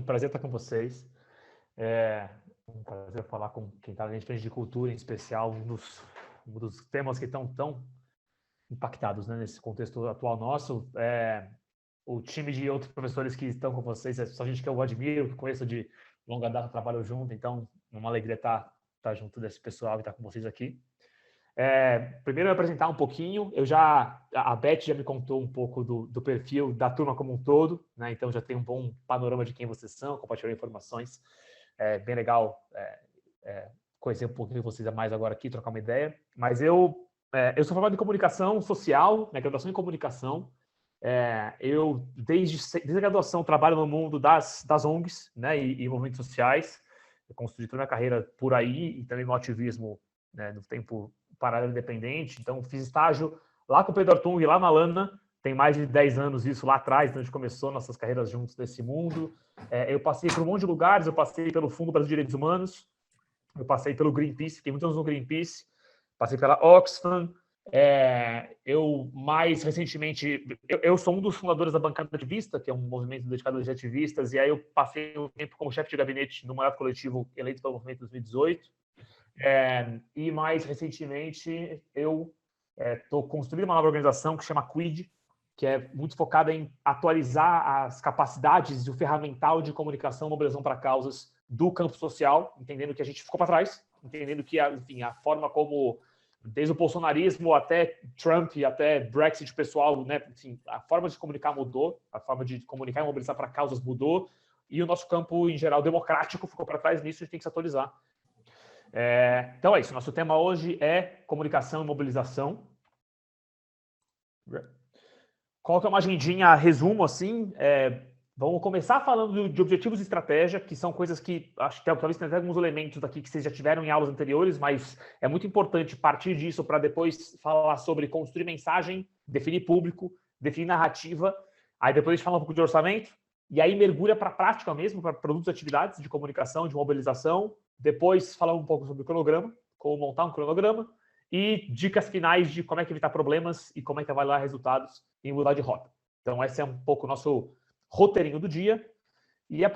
prazer estar com vocês. É um prazer falar com quem está na frente de cultura, em especial, um dos temas que estão tão impactados, né, nesse contexto atual nosso. O time de outros professores que estão com vocês é só gente que eu admiro, que conheço de longa data, trabalho junto, então é uma alegria estar junto desse pessoal e estar com vocês aqui. Primeiro eu vou apresentar um pouquinho, a Beth já me contou um pouco do perfil da turma como um todo, né? Então já tem um bom panorama de quem vocês são, compartilhar informações, bem legal conhecer um pouquinho de vocês a mais agora aqui, trocar uma ideia, mas eu sou formado em comunicação social, minha graduação em comunicação, eu desde a graduação trabalho no mundo das ONGs, né, e movimentos sociais, eu construí toda a minha carreira por aí e também no ativismo, né, no tempo paralelo independente. Então fiz estágio lá com o Pedro Artung, lá na Lana, tem mais de 10 anos isso lá atrás, então a gente começou nossas carreiras juntos nesse mundo. Eu passei por um monte de lugares, eu passei pelo Fundo Brasil de Direitos Humanos, eu passei pelo Greenpeace, fiquei muitos anos no Greenpeace, passei pela Oxfam, eu mais recentemente, eu sou um dos fundadores da Bancada Ativista, que é um movimento dedicado aos ativistas, e aí eu passei um tempo como chefe de gabinete no maior coletivo eleito pelo movimento em 2018, e mais recentemente eu estou construindo uma nova organização que se chama Quid, que é muito focada em atualizar as capacidades e o ferramental de comunicação e mobilização para causas do campo social, entendendo que a gente ficou para trás, entendendo que enfim, a forma como, desde o bolsonarismo até Trump, até Brexit pessoal, né, enfim, a forma de se comunicar mudou, a forma de comunicar e mobilizar para causas mudou, e o nosso campo, em geral, democrático ficou para trás nisso, a gente tem que se atualizar. Então é isso, nosso tema hoje é comunicação e mobilização. Qual que é uma agendinha, resumo assim, vamos começar falando de objetivos e estratégia, que são coisas que, acho que talvez tenha até alguns elementos aqui que vocês já tiveram em aulas anteriores, mas é muito importante partir disso para depois falar sobre construir mensagem, definir público, definir narrativa, aí depois a gente fala um pouco de orçamento, e aí mergulha para a prática mesmo, para produtos e atividades de comunicação, de mobilização, depois falar um pouco sobre o cronograma, como montar um cronograma, e dicas finais de como é que evitar problemas e como é que avaliar resultados e mudar de rota. Então, esse é um pouco o nosso roteirinho do dia. E acho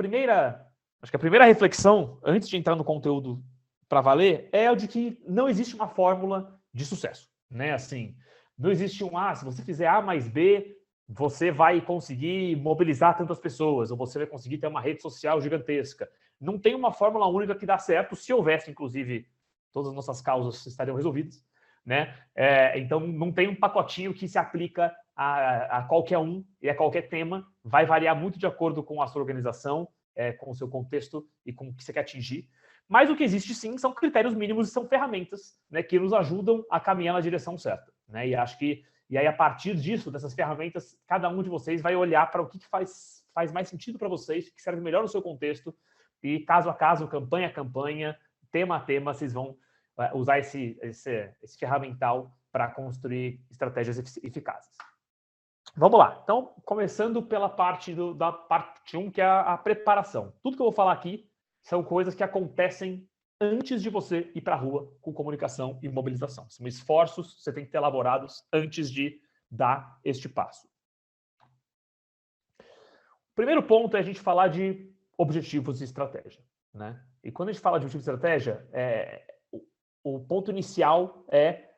que a primeira reflexão, antes de entrar no conteúdo para valer, é o de que não existe uma fórmula de sucesso, né? Assim, não existe se você fizer A mais B, você vai conseguir mobilizar tantas pessoas, ou você vai conseguir ter uma rede social gigantesca. Não tem uma fórmula única que dá certo. Se houvesse, inclusive, todas as nossas causas estariam resolvidas, né? Então, não tem um pacotinho que se aplica a qualquer um e a qualquer tema. Vai variar muito de acordo com a sua organização, com o seu contexto e com o que você quer atingir. Mas o que existe, sim, são critérios mínimos e são ferramentas, né, que nos ajudam a caminhar na direção certa, né? E acho que, aí, a partir disso, dessas ferramentas, cada um de vocês vai olhar para o que faz mais sentido para vocês, o que serve melhor no seu contexto, e caso a caso, campanha a campanha, tema a tema, vocês vão usar esse ferramental para construir estratégias eficazes. Vamos lá. Então, começando pela da parte 1, que é a preparação. Tudo que eu vou falar aqui são coisas que acontecem antes de você ir para a rua com comunicação e mobilização. São esforços que você tem que ter elaborados antes de dar este passo. O primeiro ponto é a gente falar de objetivos e estratégia, né? E quando a gente fala de objetivos e estratégia, o ponto inicial é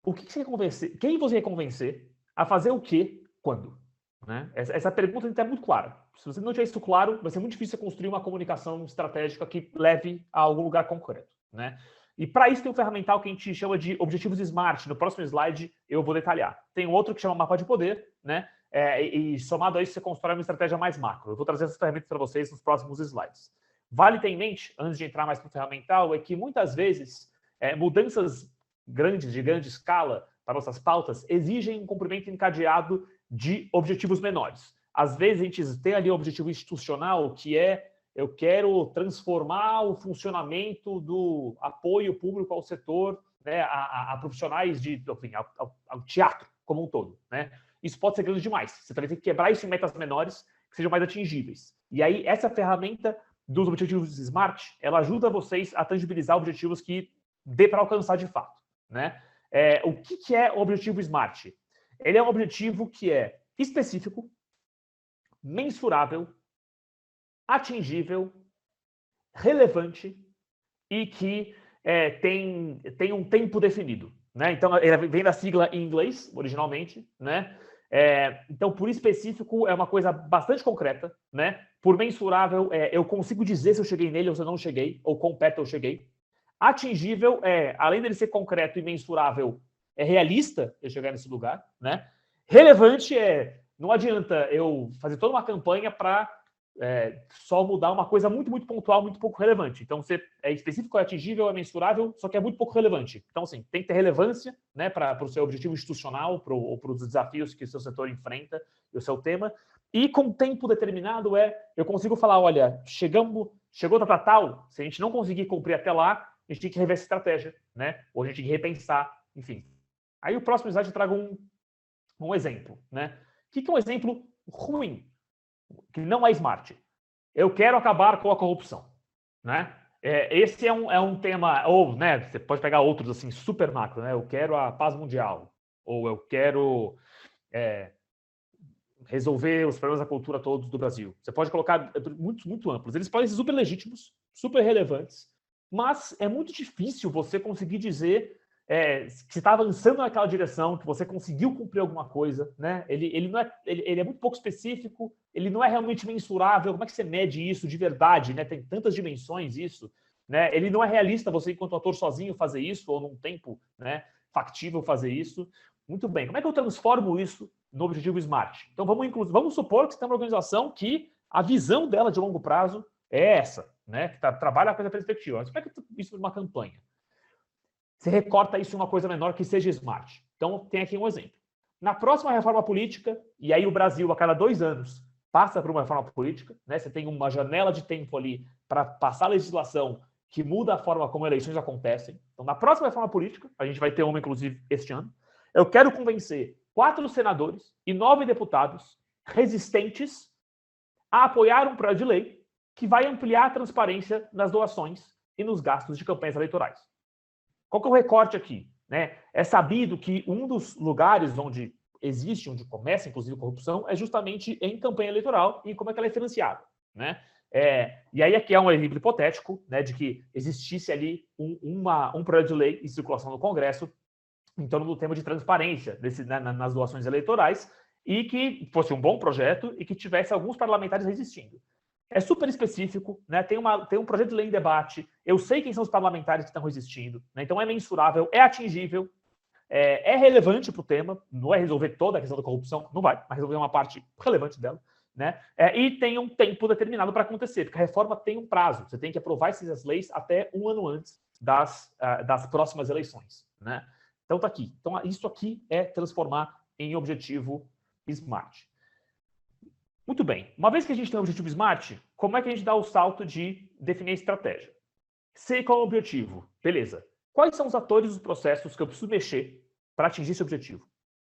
o que você quer convencer, quem você quer convencer a fazer o quê, quando, né? Essa pergunta tem que estar muito clara. Se você não tiver isso claro, vai ser muito difícil construir uma comunicação estratégica que leve a algum lugar concreto, né? E para isso tem um ferramental que a gente chama de objetivos SMART. No próximo slide eu vou detalhar. Tem outro que chama mapa de poder, né? E somado a isso você constrói uma estratégia mais macro. Eu vou trazer essas ferramentas para vocês nos próximos slides. Vale ter em mente, antes de entrar mais para o ferramental, é que muitas vezes mudanças de grande escala para nossas pautas exigem um cumprimento encadeado de objetivos menores. Às vezes a gente tem ali um objetivo institucional que eu quero transformar o funcionamento do apoio público ao setor, né, a profissionais enfim, ao teatro como um todo, né? Isso pode ser grande demais. Você também tem que quebrar isso em metas menores que sejam mais atingíveis. E aí essa ferramenta dos objetivos SMART, ela ajuda vocês a tangibilizar objetivos que dê para alcançar de fato, né? O que é o objetivo SMART? Ele é um objetivo que é específico, mensurável, atingível, relevante e que tem um tempo definido, né? Então, ele vem da sigla em inglês, originalmente, né? Então, por específico, é uma coisa bastante concreta, né? Por mensurável, eu consigo dizer se eu cheguei nele ou se eu não cheguei, ou quão perto eu cheguei. Atingível, além dele ser concreto e mensurável, é realista eu chegar nesse lugar, né? Relevante não adianta eu fazer toda uma campanha para só mudar uma coisa muito, muito pontual, muito pouco relevante. Então, é específico, é atingível, é mensurável, só que é muito pouco relevante. Então, assim, tem que ter relevância, né, para o seu objetivo institucional ou para os desafios que o seu setor enfrenta e o seu tema. E com tempo determinado eu consigo falar, olha, chegou data tal, se a gente não conseguir cumprir até lá, a gente tem que rever essa estratégia, né? Ou a gente tem que repensar, enfim. Aí o próximo slide eu trago um exemplo, né? O que é um exemplo ruim? Que não é smart. Eu quero acabar com a corrupção, né? Esse é um tema, ou, né, você pode pegar outros assim, super macro, né? Eu quero a paz mundial, ou eu quero resolver os problemas da cultura todos do Brasil. Você pode colocar muito, muito amplos. Eles podem ser super legítimos, super relevantes, mas é muito difícil você conseguir dizer que você está avançando naquela direção, que você conseguiu cumprir alguma coisa, né? Ele é muito pouco específico, ele não é realmente mensurável. Como é que você mede isso de verdade, né? Tem tantas dimensões isso, né? Ele não é realista você, enquanto ator sozinho, fazer isso, ou num tempo, né, factível fazer isso. Muito bem. Como é que eu transformo isso no objetivo SMART? Então, vamos supor que você tem uma organização que a visão dela de longo prazo é essa, né? Que trabalha com essa perspectiva. Mas como é que isso é uma campanha? Você recorta isso em uma coisa menor que seja SMART. Então, tem aqui um exemplo. Na próxima reforma política, e aí o Brasil, a cada 2 anos, passa por uma reforma política, né? Você tem uma janela de tempo ali para passar a legislação que muda a forma como eleições acontecem. Então, na próxima reforma política, a gente vai ter uma, inclusive, este ano, eu quero convencer 4 senadores e 9 deputados resistentes a apoiar um projeto de lei que vai ampliar a transparência nas doações e nos gastos de campanhas eleitorais. Qual que é o recorte aqui? Né? É sabido que um dos lugares onde começa, inclusive, a corrupção, é justamente em campanha eleitoral e como é que ela é financiada. Né? E aí aqui é um exemplo hipotético, né, de que existisse ali um projeto de lei em circulação no Congresso em torno do tema de transparência nas doações eleitorais e que fosse um bom projeto e que tivesse alguns parlamentares resistindo. É super específico, né? Tem um projeto de lei em debate, eu sei quem são os parlamentares que estão resistindo, né? Então é mensurável, é atingível, é relevante para o tema, não é resolver toda a questão da corrupção, não vai, mas resolver uma parte relevante dela, né? E tem um tempo determinado para acontecer, porque a reforma tem um prazo, você tem que aprovar essas leis até 1 ano antes das próximas eleições, né? Então tá aqui. Então isso aqui é transformar em objetivo SMART. Muito bem. Uma vez que a gente tem o objetivo SMART, como é que a gente dá o salto de definir a estratégia? Sei qual é o objetivo. Beleza. Quais são os atores dos processos que eu preciso mexer para atingir esse objetivo?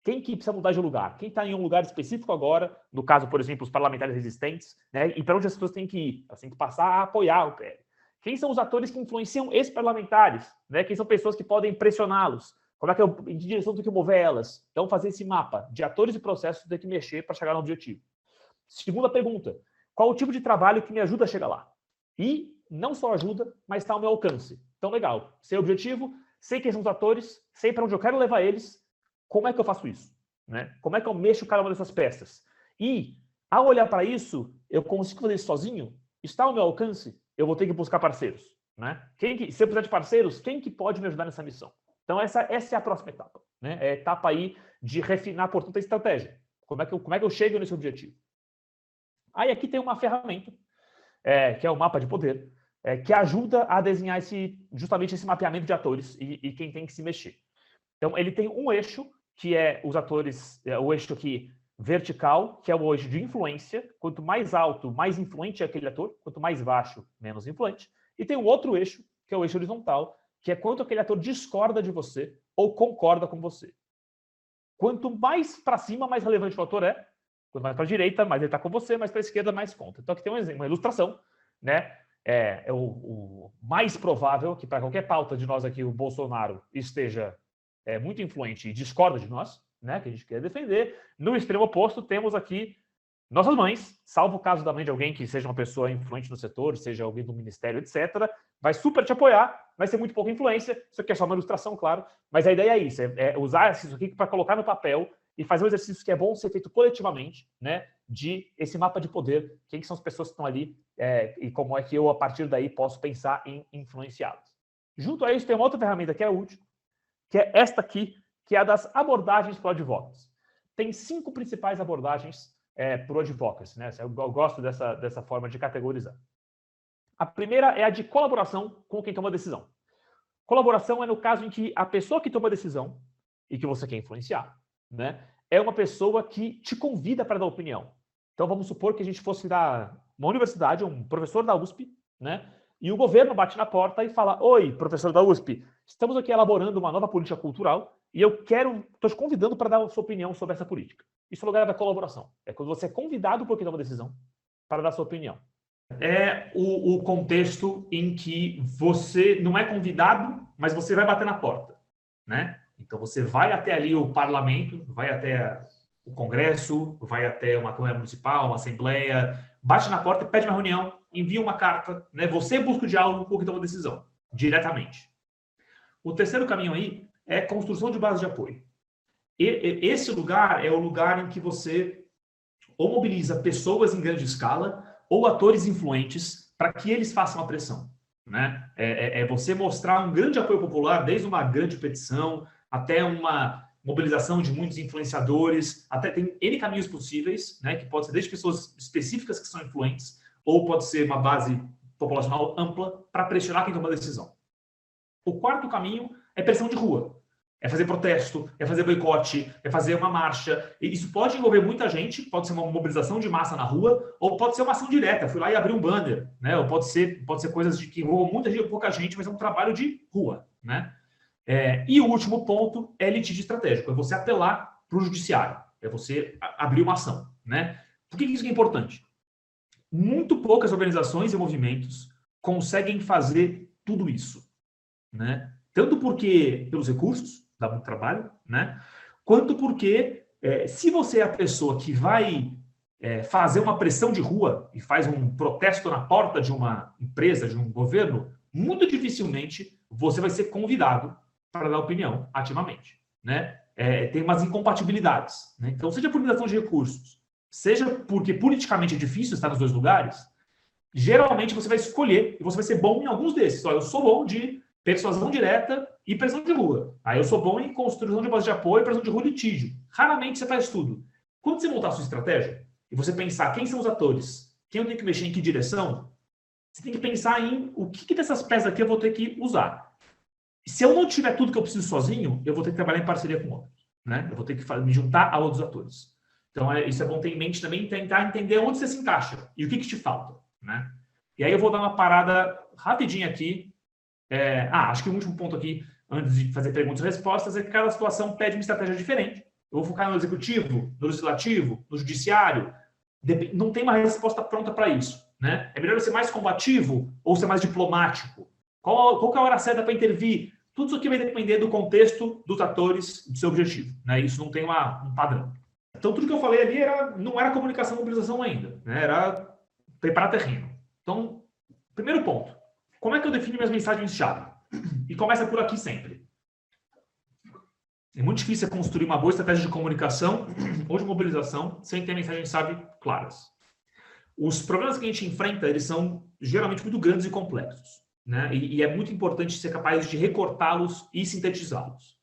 Quem que precisa mudar de lugar? Quem está em um lugar específico agora, no caso, por exemplo, os parlamentares resistentes, né? E para onde as pessoas têm que ir? Elas têm que passar a apoiar o PL. Quem são os atores que influenciam esses parlamentares? Né? Quem são pessoas que podem pressioná-los? Como é que em que direção tem que mover elas? Então, fazer esse mapa de atores e processos que tem que mexer para chegar no objetivo. Segunda pergunta, qual o tipo de trabalho que me ajuda a chegar lá? E não só ajuda, mas está ao meu alcance. Então, legal. Sei o objetivo, sei quem são os atores, sei para onde eu quero levar eles, como é que eu faço isso? Né? Como é que eu mexo cada uma dessas peças? E, ao olhar para isso, eu consigo fazer isso sozinho? Está ao meu alcance? Eu vou ter que buscar parceiros. Né? Se eu precisar de parceiros, quem que pode me ajudar nessa missão? Então, essa é a próxima etapa. Né? É a etapa aí de refinar, portanto, a estratégia. Como é que eu chego nesse objetivo? Aí aqui tem uma ferramenta, que é o mapa de poder, que ajuda a desenhar justamente esse mapeamento de atores e quem tem que se mexer. Então, ele tem um eixo, que é os atores, o eixo aqui vertical, que é o eixo de influência. Quanto mais alto, mais influente é aquele ator. Quanto mais baixo, menos influente. E tem um outro eixo, que é o eixo horizontal, que é quanto aquele ator discorda de você ou concorda com você. Quanto mais para cima, mais relevante o ator é. Quanto mais para a direita, mais ele está com você, mais para a esquerda, mais contra. Então aqui tem uma ilustração, né? É o mais provável que para qualquer pauta de nós aqui, o Bolsonaro esteja muito influente e discorda de nós, né? Que a gente quer defender. No extremo oposto, temos aqui, Nossas mães, salvo o caso da mãe de alguém que seja uma pessoa influente no setor, seja alguém do ministério, etc., vai super te apoiar, vai ser muito pouca influência. Isso aqui é só uma ilustração, claro, mas a ideia é isso, é usar isso aqui para colocar no papel e fazer um exercício que é bom ser feito coletivamente, né, de esse mapa de poder, quem são as pessoas que estão ali e como é que eu, a partir daí, posso pensar em influenciá-las. Junto a isso, tem uma outra ferramenta que é útil, que é esta aqui, que é a das abordagens para o advocacy. Tem 5 principais abordagens para o advocacy, né? Eu gosto dessa forma de categorizar. A primeira é a de colaboração com quem toma a decisão. Colaboração é no caso em que a pessoa que toma a decisão e que você quer influenciar, né, é uma pessoa que te convida para dar opinião. Então, vamos supor que a gente fosse dar uma universidade, um professor da USP, né, e o governo bate na porta e fala: oi, professor da USP, estamos aqui elaborando uma nova política cultural e eu estou te convidando para dar a sua opinião sobre essa política. Isso é o lugar da colaboração. É quando você é convidado por quem toma a decisão para dar a sua opinião. É o contexto em que você não é convidado, mas você vai bater na porta, né? Então, você vai até ali o parlamento, vai até o Congresso, vai até uma Câmara Municipal, uma Assembleia, bate na porta e pede uma reunião, envia uma carta, né? Você busca o diálogo com quem toma a decisão, diretamente. O terceiro caminho aí é construção de base de apoio. Esse lugar é o lugar em que você ou mobiliza pessoas em grande escala ou atores influentes para que eles façam a pressão, né? É você mostrar um grande apoio popular, desde uma grande petição até uma mobilização de muitos influenciadores, até tem N caminhos possíveis, né? Que pode ser desde pessoas específicas que são influentes, ou pode ser uma base populacional ampla para pressionar quem toma a decisão. O quarto caminho é pressão de rua. É fazer protesto, é fazer boicote, é fazer uma marcha. E isso pode envolver muita gente, pode ser uma mobilização de massa na rua, ou pode ser uma ação direta. Fui lá e abri um banner, né? Ou pode ser coisas que envolvam muita gente, pouca gente, mas é um trabalho de rua, né? E o último ponto é litígio estratégico, é você apelar para o judiciário, é você abrir uma ação, né? Por que isso é importante? Muito poucas organizações e movimentos conseguem fazer tudo isso, né? Tanto porque pelos recursos, dá muito trabalho, né? Quanto porque se você é a pessoa que vai fazer uma pressão de rua e faz um protesto na porta de uma empresa, de um governo, muito dificilmente você vai ser convidado para dar opinião ativamente, né? Tem umas incompatibilidades, né? Então, seja por limitação de recursos, seja porque politicamente é difícil estar nos dois lugares, geralmente você vai escolher e você vai ser bom em alguns desses. Eu sou bom de persuasão direta e pressão de rua. Aí eu sou bom em construção de base de apoio, pressão de rua e litígio. Raramente você faz tudo. Quando você montar a sua estratégia e você pensar quem são os atores, quem eu tenho que mexer em que direção, você tem que pensar em o que dessas peças aqui eu vou ter que usar. Se eu não tiver tudo que eu preciso sozinho, eu vou ter que trabalhar em parceria com outros, né? Eu vou ter que me juntar a outros atores. Então, isso é bom ter em mente também, tentar entender onde você se encaixa e o que te falta, né? E aí eu vou dar uma parada rapidinho aqui. Acho que o último ponto aqui, antes de fazer perguntas e respostas, é que cada situação pede uma estratégia diferente. Eu vou focar no executivo, no legislativo, no judiciário. Não tem uma resposta pronta para isso, né? É melhor ser mais combativo ou ser mais diplomático? Qual que é a hora certa para intervir? Tudo isso aqui vai depender do contexto, dos atores, do seu objetivo, né? Isso não tem um padrão. Então, tudo que eu falei ali não era comunicação e mobilização ainda, né? Era preparar terreno. Então, primeiro ponto. Como é que eu defino minhas mensagens-chave? E começa por aqui sempre. É muito difícil construir uma boa estratégia de comunicação ou de mobilização sem ter mensagens-chave claras. Os problemas que a gente enfrenta, eles são geralmente muito grandes e complexos, né? E é muito importante ser capaz de recortá-los e sintetizá-los,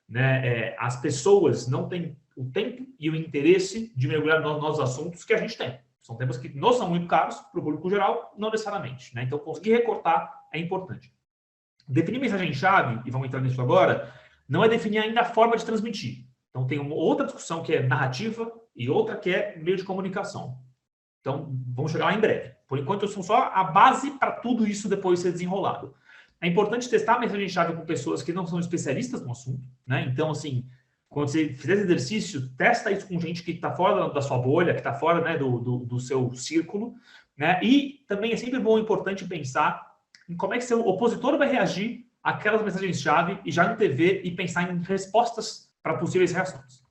né? As pessoas não têm o tempo e o interesse de mergulhar nos assuntos que a gente tem. São temas que não são muito caros para o público geral, não necessariamente, né? Então, conseguir recortar é importante. Definir mensagem-chave, e vamos entrar nisso agora, não é definir ainda a forma de transmitir. Então, tem uma outra discussão que é narrativa e outra que é meio de comunicação. Então, vamos chegar lá em breve. Por enquanto, eu sou só a base para tudo isso depois ser desenrolado. É importante testar a mensagem-chave com pessoas que não são especialistas no assunto, né? Então, assim, quando você fizer esse exercício, testa isso com gente que está fora da sua bolha, que está fora, né, do seu círculo, né? E também é sempre bom e importante pensar em como é que seu opositor vai reagir àquelas mensagens-chave e já no TV e pensar em respostas para possíveis reações.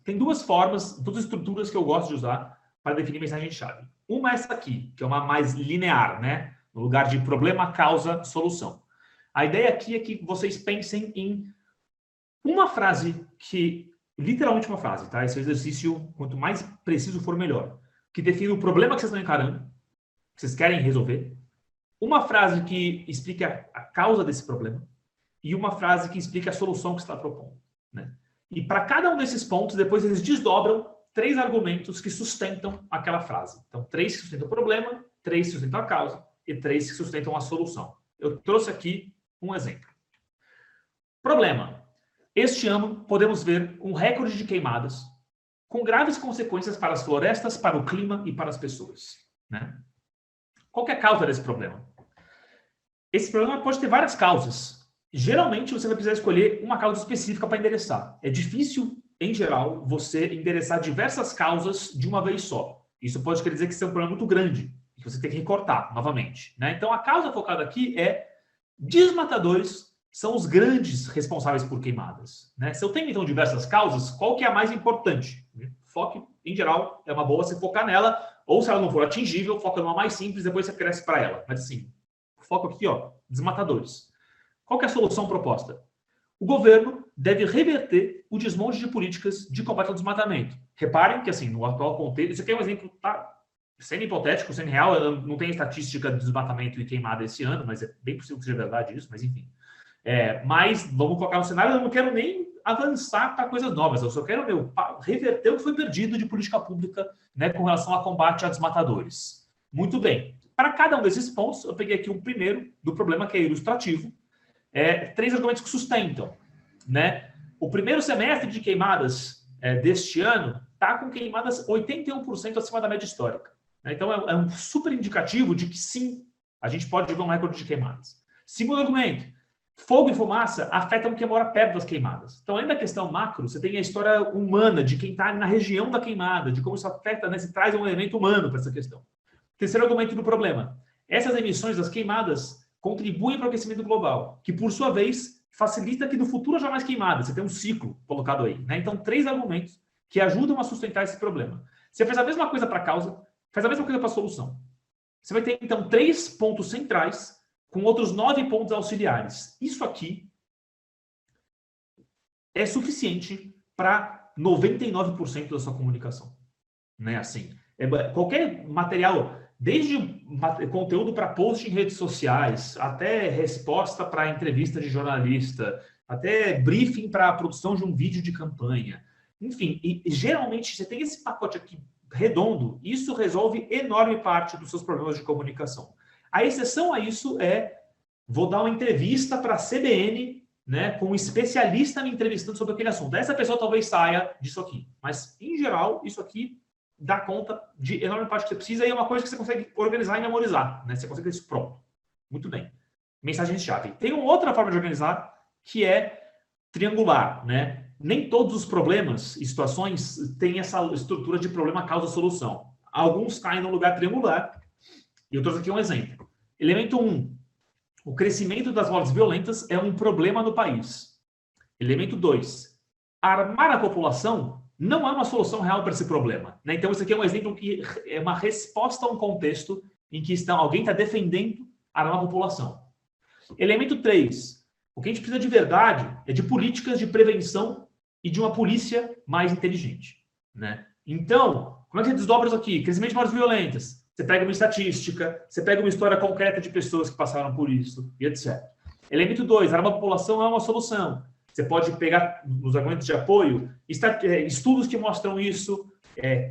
Tem duas formas, duas estruturas que eu gosto de usar para definir mensagem-chave. Uma é essa aqui, que é uma mais linear, né? No lugar de problema, causa, solução. A ideia aqui é que vocês pensem em uma frase que, literalmente uma frase, tá? Esse exercício, quanto mais preciso for, melhor. Que define o problema que vocês estão encarando, que vocês querem resolver. Uma frase que explique a causa desse problema. E uma frase que explique a solução que você está propondo, né? E para cada um desses pontos, depois eles desdobram 3 argumentos que sustentam aquela frase. Então, 3 que sustentam o problema, 3 que sustentam a causa e 3 que sustentam a solução. Eu trouxe aqui um exemplo. Problema. Este ano, podemos ver um recorde de queimadas com graves consequências para as florestas, para o clima e para as pessoas, né? Qual que é a causa desse problema? Esse problema pode ter várias causas. Geralmente, você vai precisar escolher uma causa específica para endereçar. É difícil, em geral, você endereçar diversas causas de uma vez só. Isso pode querer dizer que isso é um problema muito grande, que você tem que recortar novamente, né? Então, a causa focada aqui é desmatadores são os grandes responsáveis por queimadas, né? Se eu tenho, então, diversas causas, qual que é a mais importante? Foque, em geral, é uma boa você focar nela, ou se ela não for atingível, foca numa mais simples, depois você cresce para ela. Mas, assim, foco aqui, ó, desmatadores. Qual que é a solução proposta? O governo deve reverter o desmonte de políticas de combate ao desmatamento. Reparem que, assim, no atual contexto, isso aqui é um exemplo, tá, sendo hipotético, sendo real, eu não tenho estatística de desmatamento e queimada esse ano, mas é bem possível que seja verdade isso, mas enfim. Mas vamos colocar no cenário, eu não quero nem avançar para coisas novas, eu só quero reverter o que foi perdido de política pública, né, com relação a combate a desmatadores. Muito bem. Para cada um desses pontos, eu peguei aqui um primeiro do problema que é ilustrativo, 3 argumentos que sustentam, né? O primeiro semestre de queimadas deste ano está com queimadas 81% acima da média histórica, né? Então é um super indicativo de que sim, a gente pode ver um recorde de queimadas. Segundo argumento, fogo e fumaça afetam quem mora perto das queimadas. Então, além da questão macro, você tem a história humana de quem está na região da queimada, de como isso afeta, né? Se traz um elemento humano para essa questão. Terceiro argumento do problema. Essas emissões das queimadas contribuem para o aquecimento global, que, por sua vez, facilita que no futuro haja mais queimadas. Você tem um ciclo colocado aí, né? Então, 3 argumentos que ajudam a sustentar esse problema. Você faz a mesma coisa para a causa, faz a mesma coisa para a solução. Você vai ter, então, 3 pontos centrais com outros 9 pontos auxiliares. Isso aqui é suficiente para 99% da sua comunicação, né? Assim, qualquer material, desde conteúdo para post em redes sociais, até resposta para entrevista de jornalista, até briefing para a produção de um vídeo de campanha. Enfim, e geralmente você tem esse pacote aqui redondo, isso resolve enorme parte dos seus problemas de comunicação. A exceção a isso vou dar uma entrevista para a CBN, né, com um especialista me entrevistando sobre aquele assunto. Essa pessoa talvez saia disso aqui. Mas, em geral, isso aqui dá conta de enorme parte que você precisa e é uma coisa que você consegue organizar e memorizar, né? Você consegue ter isso pronto. Muito bem. Mensagens-chave. Tem uma outra forma de organizar que é triangular, né? Nem todos os problemas e situações têm essa estrutura de problema, causa, solução. Alguns caem no lugar triangular. E eu trouxe aqui um exemplo. Elemento 1. O crescimento das mortes violentas é um problema no país. Elemento 2. Armar a população não é uma solução real para esse problema, né? Então, isso aqui é um exemplo que é uma resposta a um contexto em que alguém está defendendo armar a população. Elemento 3. O que a gente precisa de verdade é de políticas de prevenção e de uma polícia mais inteligente, né? Então, como é que você desdobra isso aqui? Crescimento de mortes violentas. Você pega uma estatística, você pega uma história concreta de pessoas que passaram por isso, e etc. Elemento 2, armar a população é uma solução. Você pode pegar nos argumentos de apoio estudos que mostram isso,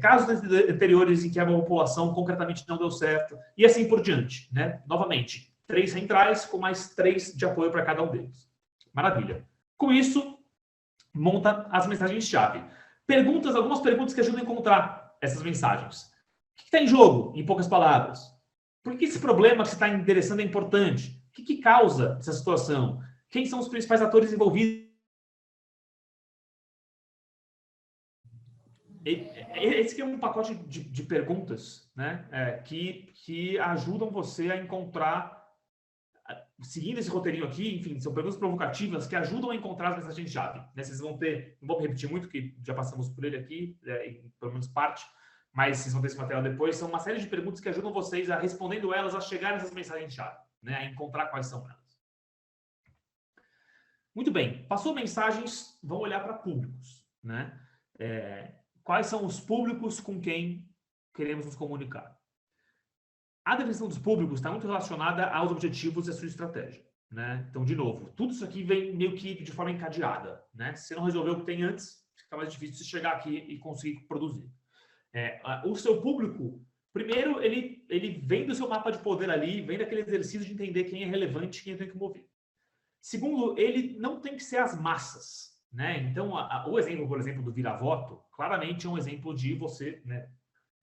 casos anteriores em que a população concretamente não deu certo, e assim por diante, né? Novamente, 3 centrais com mais 3 de apoio para cada um deles. Maravilha. Com isso, monta as mensagens-chave. Algumas perguntas que ajudam a encontrar essas mensagens. O que está em jogo, em poucas palavras? Por que esse problema que você está endereçando é importante? O que causa essa situação? Quem são os principais atores envolvidos? Esse aqui é um pacote de perguntas, né, que ajudam você a encontrar, seguindo esse roteirinho aqui, enfim, são perguntas provocativas que ajudam a encontrar as mensagens-chave, né? Vocês vão ter, não vou me repetir muito, que já passamos por ele aqui, pelo menos parte, mas vocês vão ter esse material depois, são uma série de perguntas que ajudam vocês a, respondendo elas, a chegar nessas mensagens-chave, né? A encontrar quais são elas. Muito bem, passou mensagens, vamos olhar para públicos, né? Quais são os públicos com quem queremos nos comunicar? A definição dos públicos está muito relacionada aos objetivos e à sua estratégia, né? Então, de novo, tudo isso aqui vem meio que de forma encadeada, né? Se você não resolver o que tem antes, fica mais difícil de chegar aqui e conseguir produzir. O seu público, primeiro, ele vem do seu mapa de poder ali, vem daquele exercício de entender quem é relevante e quem tem que mover. Segundo, ele não tem que ser as massas, né? Então, o exemplo, por exemplo, do vira-voto, claramente é um exemplo de você, né?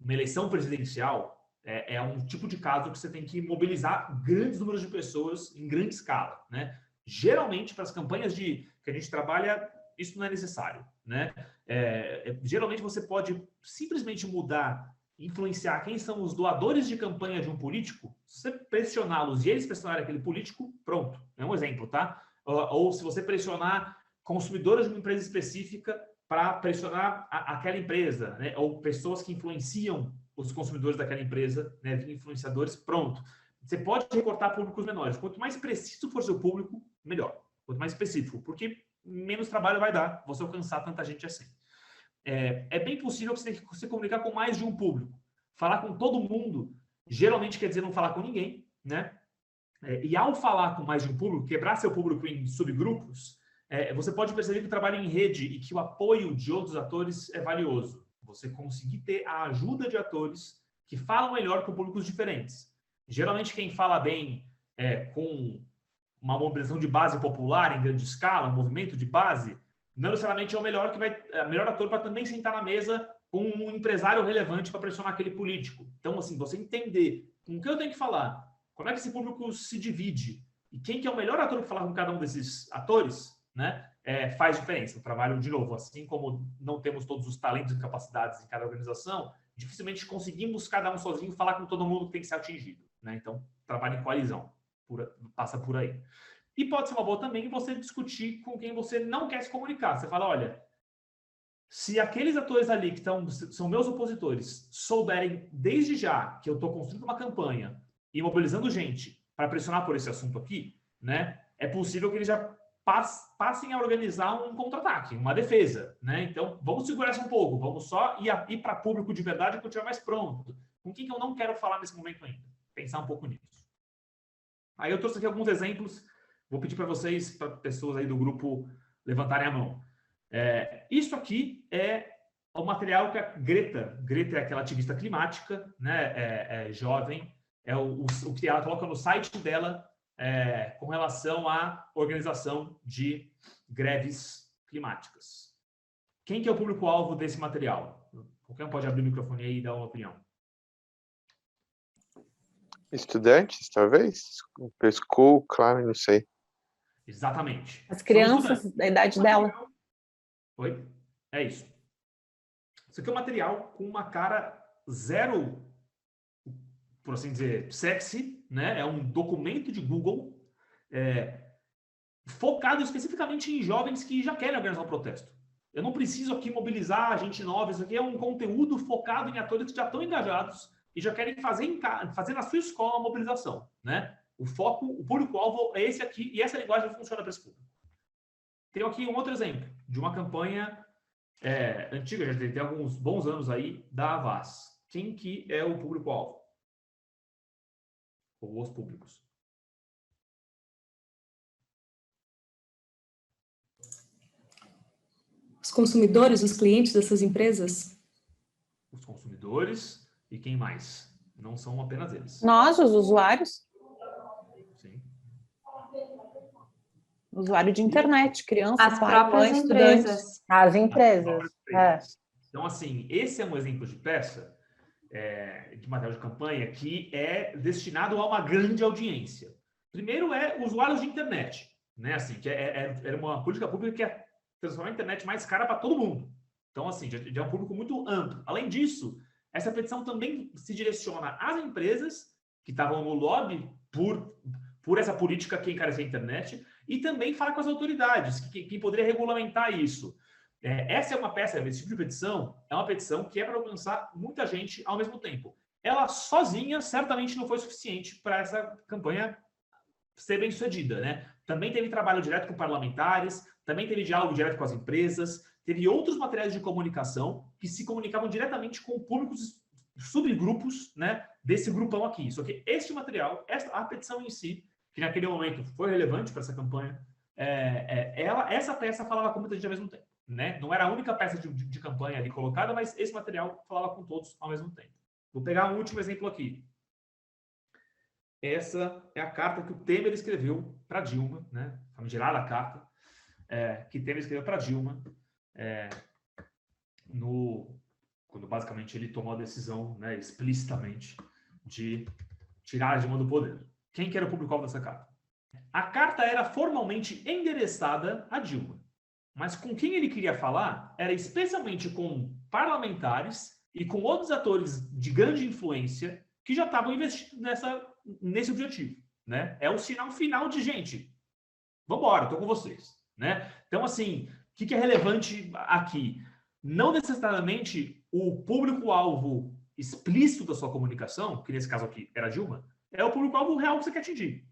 Uma eleição presidencial é um tipo de caso que você tem que mobilizar grandes números de pessoas em grande escala, né? Geralmente, para as campanhas que a gente trabalha, isso não é necessário, né? Geralmente, você pode simplesmente mudar, influenciar quem são os doadores de campanha de um político, se você pressioná-los e eles pressionarem aquele político, pronto. É um exemplo, tá? Ou se você pressionar consumidores de uma empresa específica para pressionar aquela empresa, né? Ou pessoas que influenciam os consumidores daquela empresa, né? Influenciadores, pronto. Você pode recortar públicos menores. Quanto mais preciso for seu público, melhor. Quanto mais específico, porque menos trabalho vai dar você alcançar tanta gente assim. É bem possível que você tenha que se comunicar com mais de um público. Falar com todo mundo, geralmente quer dizer não falar com ninguém, né? E ao falar com mais de um público, quebrar seu público em subgrupos, você pode perceber que o trabalho em rede e que o apoio de outros atores é valioso. Você conseguir ter a ajuda de atores que falam melhor com públicos diferentes. Geralmente quem fala bem com uma mobilização de base popular em grande escala, um movimento de base, não necessariamente é o melhor ator para também sentar na mesa com um empresário relevante para pressionar aquele político. Então, assim, você entender com o que eu tenho que falar, como é que esse público se divide e quem que é o melhor ator para falar com cada um desses atores, né, faz diferença. O trabalho, de novo, assim como não temos todos os talentos e capacidades em cada organização, dificilmente conseguimos cada um sozinho falar com todo mundo que tem que ser atingido, né? Então, trabalho em coalizão, passa por aí. E pode ser uma boa também você discutir com quem você não quer se comunicar. Você fala, olha, se aqueles atores ali que são meus opositores souberem desde já que eu estou construindo uma campanha e mobilizando gente para pressionar por esse assunto aqui, né, é possível que eles já passem a organizar um contra-ataque, uma defesa, né? Então, vamos segurar isso um pouco, vamos só ir para público de verdade quando estiver mais pronto. Com quem que eu não quero falar nesse momento ainda? Pensar um pouco nisso. Aí eu trouxe aqui alguns exemplos. Vou pedir para vocês, para pessoas aí do grupo, levantarem a mão. Isso aqui é o material que a Greta é aquela ativista climática, né, jovem, o que ela coloca no site dela com relação à organização de greves climáticas. Quem que é o público-alvo desse material? Qualquer um pode abrir o microfone aí e dar uma opinião. Estudantes, talvez? Preschool, claro, não sei. Exatamente. As crianças da idade dela. Oi? É isso. Isso aqui é um material com uma cara zero, por assim dizer, sexy, né? É um documento de Google focado especificamente em jovens que já querem organizar um protesto. Eu não preciso aqui mobilizar gente nova. Isso aqui é um conteúdo focado em atores que já estão engajados e já querem fazer na sua escola uma mobilização, né? O foco, o público-alvo é esse aqui, e essa linguagem funciona para esse público. Tenho aqui um outro exemplo de uma campanha antiga, já tem alguns bons anos aí, da Avaz. Quem que é o público-alvo? Ou os públicos? Os consumidores, os clientes dessas empresas? Os consumidores e quem mais? Não são apenas eles. Nós, os usuários. Sim. Usuário de internet, criança, As pai, próprias mãe, empresas. estudante. As empresas. Então, assim, esse é um exemplo de peça de material de campanha que é destinado a uma grande audiência. Primeiro usuários de internet, né? Assim, que era uma política pública que é transformar a internet mais cara para todo mundo. Então, assim, já é um público muito amplo. Além disso, essa petição também se direciona às empresas que estavam no lobby por essa política que encarecia a internet, e também fala com as autoridades, quem poderia regulamentar isso. Essa é uma peça, esse tipo de petição é uma petição que é para alcançar muita gente ao mesmo tempo. Ela sozinha certamente não foi suficiente para essa campanha ser bem sucedida, né? Também teve trabalho direto com parlamentares, também teve diálogo direto com as empresas, teve outros materiais de comunicação que se comunicavam diretamente com públicos, subgrupos, né, desse grupão aqui. Só que este material, a petição em si, que naquele momento foi relevante para essa campanha, essa peça falava com muita gente ao mesmo tempo, né? Não era a única peça de campanha ali colocada, mas esse material falava com todos ao mesmo tempo. Vou pegar um último exemplo aqui. Essa é a carta que o Temer escreveu para Dilma, né? A famigerada carta que Temer escreveu para Dilma, quando basicamente ele tomou a decisão, né, explicitamente de tirar a Dilma do poder. Quem que era o público-alvo dessa carta? A carta era formalmente endereçada a Dilma, mas com quem ele queria falar era especialmente com parlamentares e com outros atores de grande influência que já estavam investidos nesse objetivo, né? É o sinal final de gente. Vamos embora, estou com vocês, né? Então, assim, o que é relevante aqui? Não necessariamente o público-alvo explícito da sua comunicação, que nesse caso aqui era a Dilma, é o público-alvo real que você quer atingir.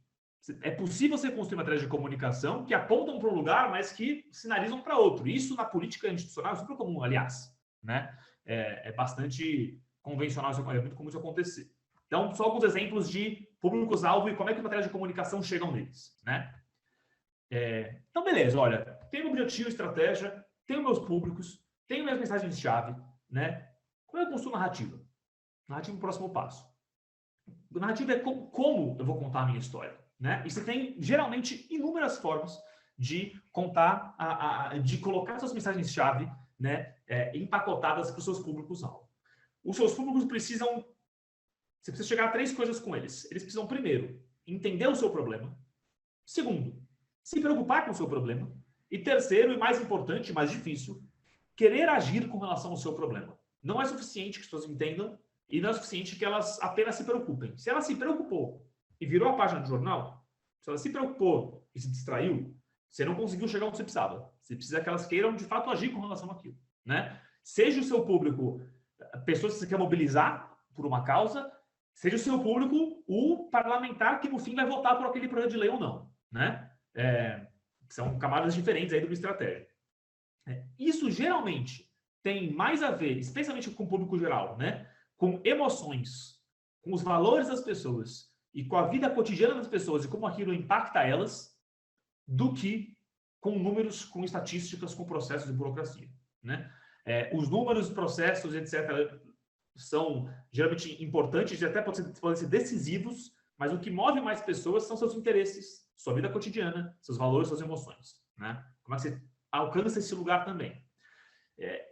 É possível você construir materiais de comunicação que apontam para um lugar, mas que sinalizam para outro. Isso na política institucional é super comum, aliás, né? É bastante convencional, é muito comum isso acontecer. Então, só alguns exemplos de públicos-alvo e como é que os materiais de comunicação chegam neles, né? Então, beleza, olha, tenho objetivo, estratégia, tenho meus públicos, tenho minhas mensagens-chave, né? Como eu construo narrativa? Narrativa é o próximo passo. Narrativa é como eu vou contar a minha história, né? E você tem, geralmente, inúmeras formas de contar, de colocar suas mensagens-chave, né, empacotadas para os seus públicos-alvo. Os seus públicos precisam... Você precisa chegar a 3 coisas com eles. Eles precisam, primeiro, entender o seu problema. Segundo, se preocupar com o seu problema. E terceiro, e mais importante, mais difícil, querer agir com relação ao seu problema. Não é suficiente que as pessoas entendam e não é suficiente que elas apenas se preocupem. Se ela se preocupou e virou a página do jornal, se ela se preocupou e se distraiu, você não conseguiu chegar onde você precisava. Você precisa que elas queiram, de fato, agir com relação àquilo, né? Seja o seu público pessoas que você quer mobilizar por uma causa, seja o seu público o parlamentar que, no fim, vai votar por aquele projeto de lei ou não, né? São camadas diferentes aí de uma estratégia. Isso, geralmente, tem mais a ver, especialmente com o público geral, né? Com emoções, com os valores das pessoas e com a vida cotidiana das pessoas e como aquilo impacta elas, do que com números, com estatísticas, com processos de burocracia, né? Os números, processos, etc., são geralmente importantes e até podem ser decisivos, mas o que move mais pessoas são seus interesses, sua vida cotidiana, seus valores, suas emoções, né? Como é que você alcança esse lugar também?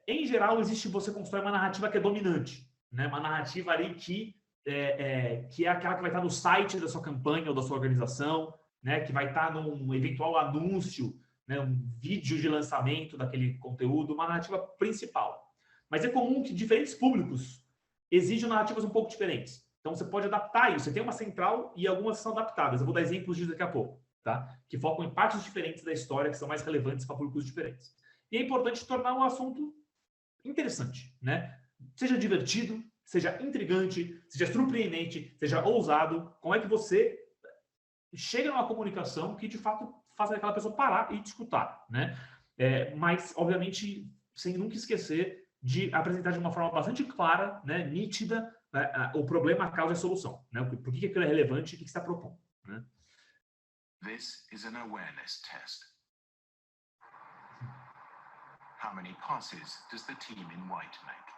Em geral, você constrói uma narrativa que é dominante, né? Uma narrativa ali que é aquela que vai estar no site da sua campanha ou da sua organização, né? Que vai estar num eventual anúncio, né? Um vídeo de lançamento daquele conteúdo, uma narrativa principal. Mas é comum que diferentes públicos exijam narrativas um pouco diferentes. Então, você pode adaptar isso. Você tem uma central e algumas são adaptadas. Eu vou dar exemplos disso daqui a pouco, tá? Que focam em partes diferentes da história que são mais relevantes para públicos diferentes. E é importante tornar um assunto interessante, né? Seja divertido, seja intrigante, seja surpreendente, seja ousado. Como é que você chega numa comunicação que, de fato, faça aquela pessoa parar e escutar, né? Mas, obviamente, sem nunca esquecer de apresentar de uma forma bastante clara, né, nítida, o problema, a causa e a solução, né? Por que aquilo é relevante e o que está propondo, né? This is an awareness test. How many passes does the team in white make?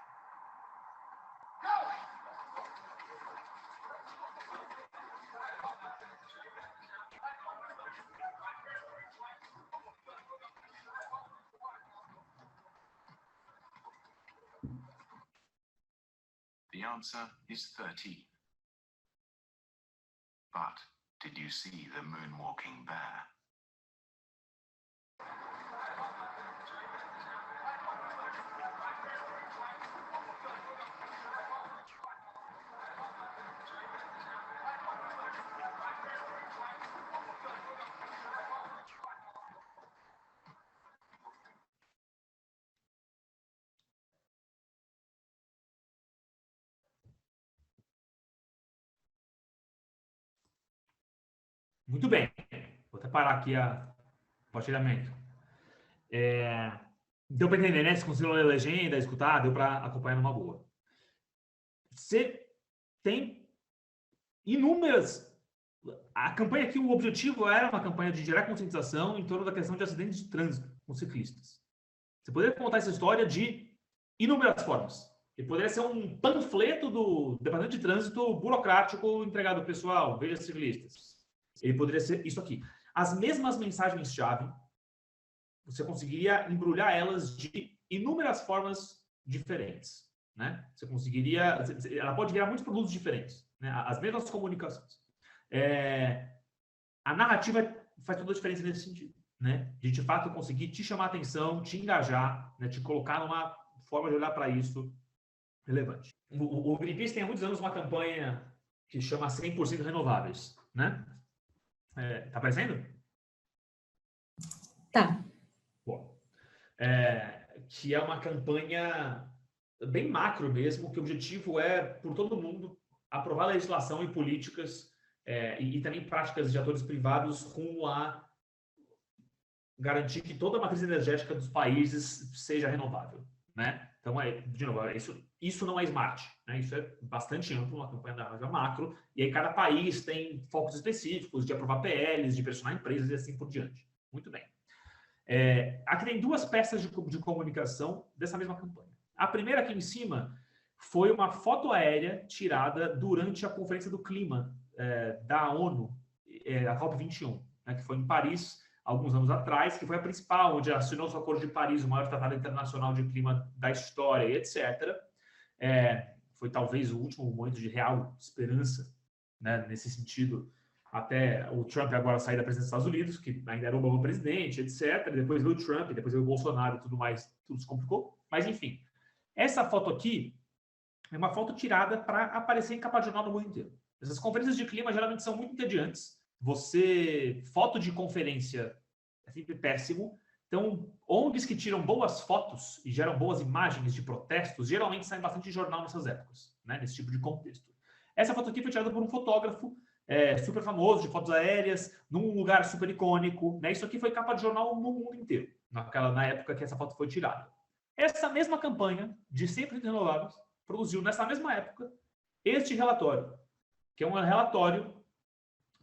The answer is 13. But did you see the moonwalking bear? Muito bem. Vou até parar aqui o compartilhamento. Deu para entender, né? Se conseguiu ler a legenda, escutar, deu para acompanhar numa boa. Você tem inúmeras... A campanha aqui, o objetivo era uma campanha de gerar conscientização em torno da questão de acidentes de trânsito com ciclistas. Você poderia contar essa história de inúmeras formas. Ele poderia ser um panfleto do Departamento de Trânsito burocrático entregado ao pessoal, veja ciclistas. Ele poderia ser isso aqui. As mesmas mensagens-chave, você conseguiria embrulhar elas de inúmeras formas diferentes, né? Você conseguiria... Ela pode virar muitos produtos diferentes, né? As mesmas comunicações. A narrativa faz toda a diferença nesse sentido, né? De fato conseguir te chamar a atenção, te engajar, né? Te colocar numa forma de olhar para isso relevante. O Greenpeace tem há muitos anos uma campanha que chama 100% renováveis, né? Tá aparecendo? Tá. Bom, que é uma campanha bem macro mesmo, que o objetivo é, por todo mundo, aprovar legislação e políticas e também práticas de atores privados rumo a garantir que toda a matriz energética dos países seja renovável, né? Então, de novo, isso não é smart, né? Isso é bastante amplo, uma campanha da macro, e aí cada país tem focos específicos de aprovar PLs, de pressionar empresas e assim por diante. Muito bem. Aqui tem duas peças de comunicação dessa mesma campanha. A primeira aqui em cima foi uma foto aérea tirada durante a Conferência do Clima da ONU, a COP21, né, que foi em Paris, alguns anos atrás, que foi a principal, onde assinou-se o Acordo de Paris, o maior tratado internacional de clima da história, etc. Foi talvez o último momento de real esperança, né, nesse sentido, até o Trump agora sair da presidência dos Estados Unidos, que ainda era o Obama presidente, etc. Depois veio o Trump, depois veio o Bolsonaro e tudo mais, tudo se complicou. Mas, enfim, essa foto aqui é uma foto tirada para aparecer em capa de jornal no mundo inteiro. Essas conferências de clima geralmente são muito entediantes. Foto de conferência é sempre péssimo. Então, ONGs que tiram boas fotos e geram boas imagens de protestos, geralmente saem bastante em jornal nessas épocas, né, nesse tipo de contexto. Essa foto aqui foi tirada por um fotógrafo super famoso, de fotos aéreas, num lugar super icônico, né? Isso aqui foi capa de jornal no mundo inteiro, na época que essa foto foi tirada. Essa mesma campanha de 100% renováveis produziu, nessa mesma época, este relatório, que é um relatório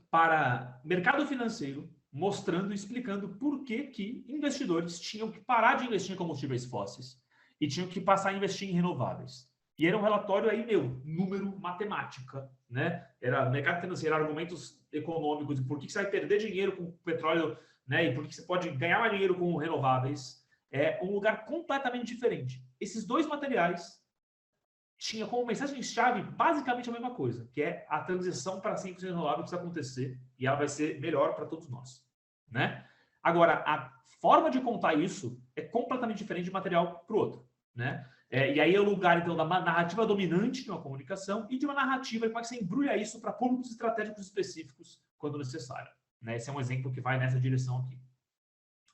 para mercado financeiro, mostrando e explicando por que investidores tinham que parar de investir em combustíveis fósseis e tinham que passar a investir em renováveis. E era um relatório aí, número, matemática, né? Era mercado financeiro, argumentos econômicos, de por que você vai perder dinheiro com petróleo, né? E por que você pode ganhar mais dinheiro com renováveis. É um lugar completamente diferente. Esses dois materiais tinham como mensagem-chave basicamente a mesma coisa, que é a transição para 100% renovável precisa acontecer e ela vai ser melhor para todos nós, né? Agora, a forma de contar isso é completamente diferente de um material para o outro, né? E aí é o lugar, então, da narrativa dominante de uma comunicação e de uma narrativa, como é que você embrulha isso para públicos estratégicos específicos quando necessário, né? Esse é um exemplo que vai nessa direção aqui.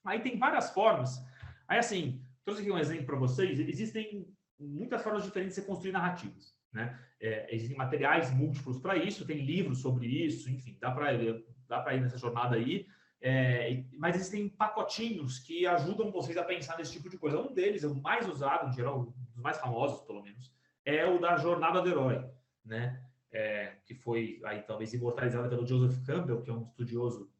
Aí tem várias formas. Aí, assim, trouxe aqui um exemplo para vocês. Existem muitas formas diferentes de você construir narrativas, né? Existem materiais múltiplos para isso, tem livros sobre isso, enfim, dá para ir nessa jornada aí. Mas existem pacotinhos que ajudam vocês a pensar nesse tipo de coisa. Um deles, o mais usado, em geral, um dos mais famosos, pelo menos, é o da Jornada do Herói, né? Que foi aí talvez imortalizado pelo Joseph Campbell, que é um estudioso,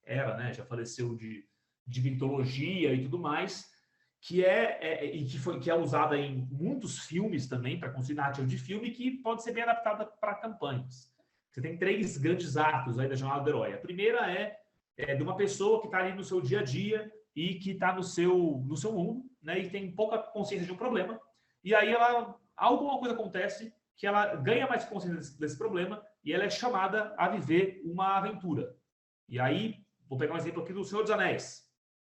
né? Já faleceu de mitologia e tudo mais, que é usada em muitos filmes também, para construir narrativa de filme, que pode ser bem adaptada para campanhas. Você tem 3 grandes atos aí da Jornada do Herói. A primeira é de uma pessoa que está ali no seu dia a dia e que está no seu mundo, né, e tem pouca consciência de um problema, e aí alguma coisa acontece que ela ganha mais consciência desse problema e ela é chamada a viver uma aventura. E aí, vou pegar um exemplo aqui do Senhor dos Anéis.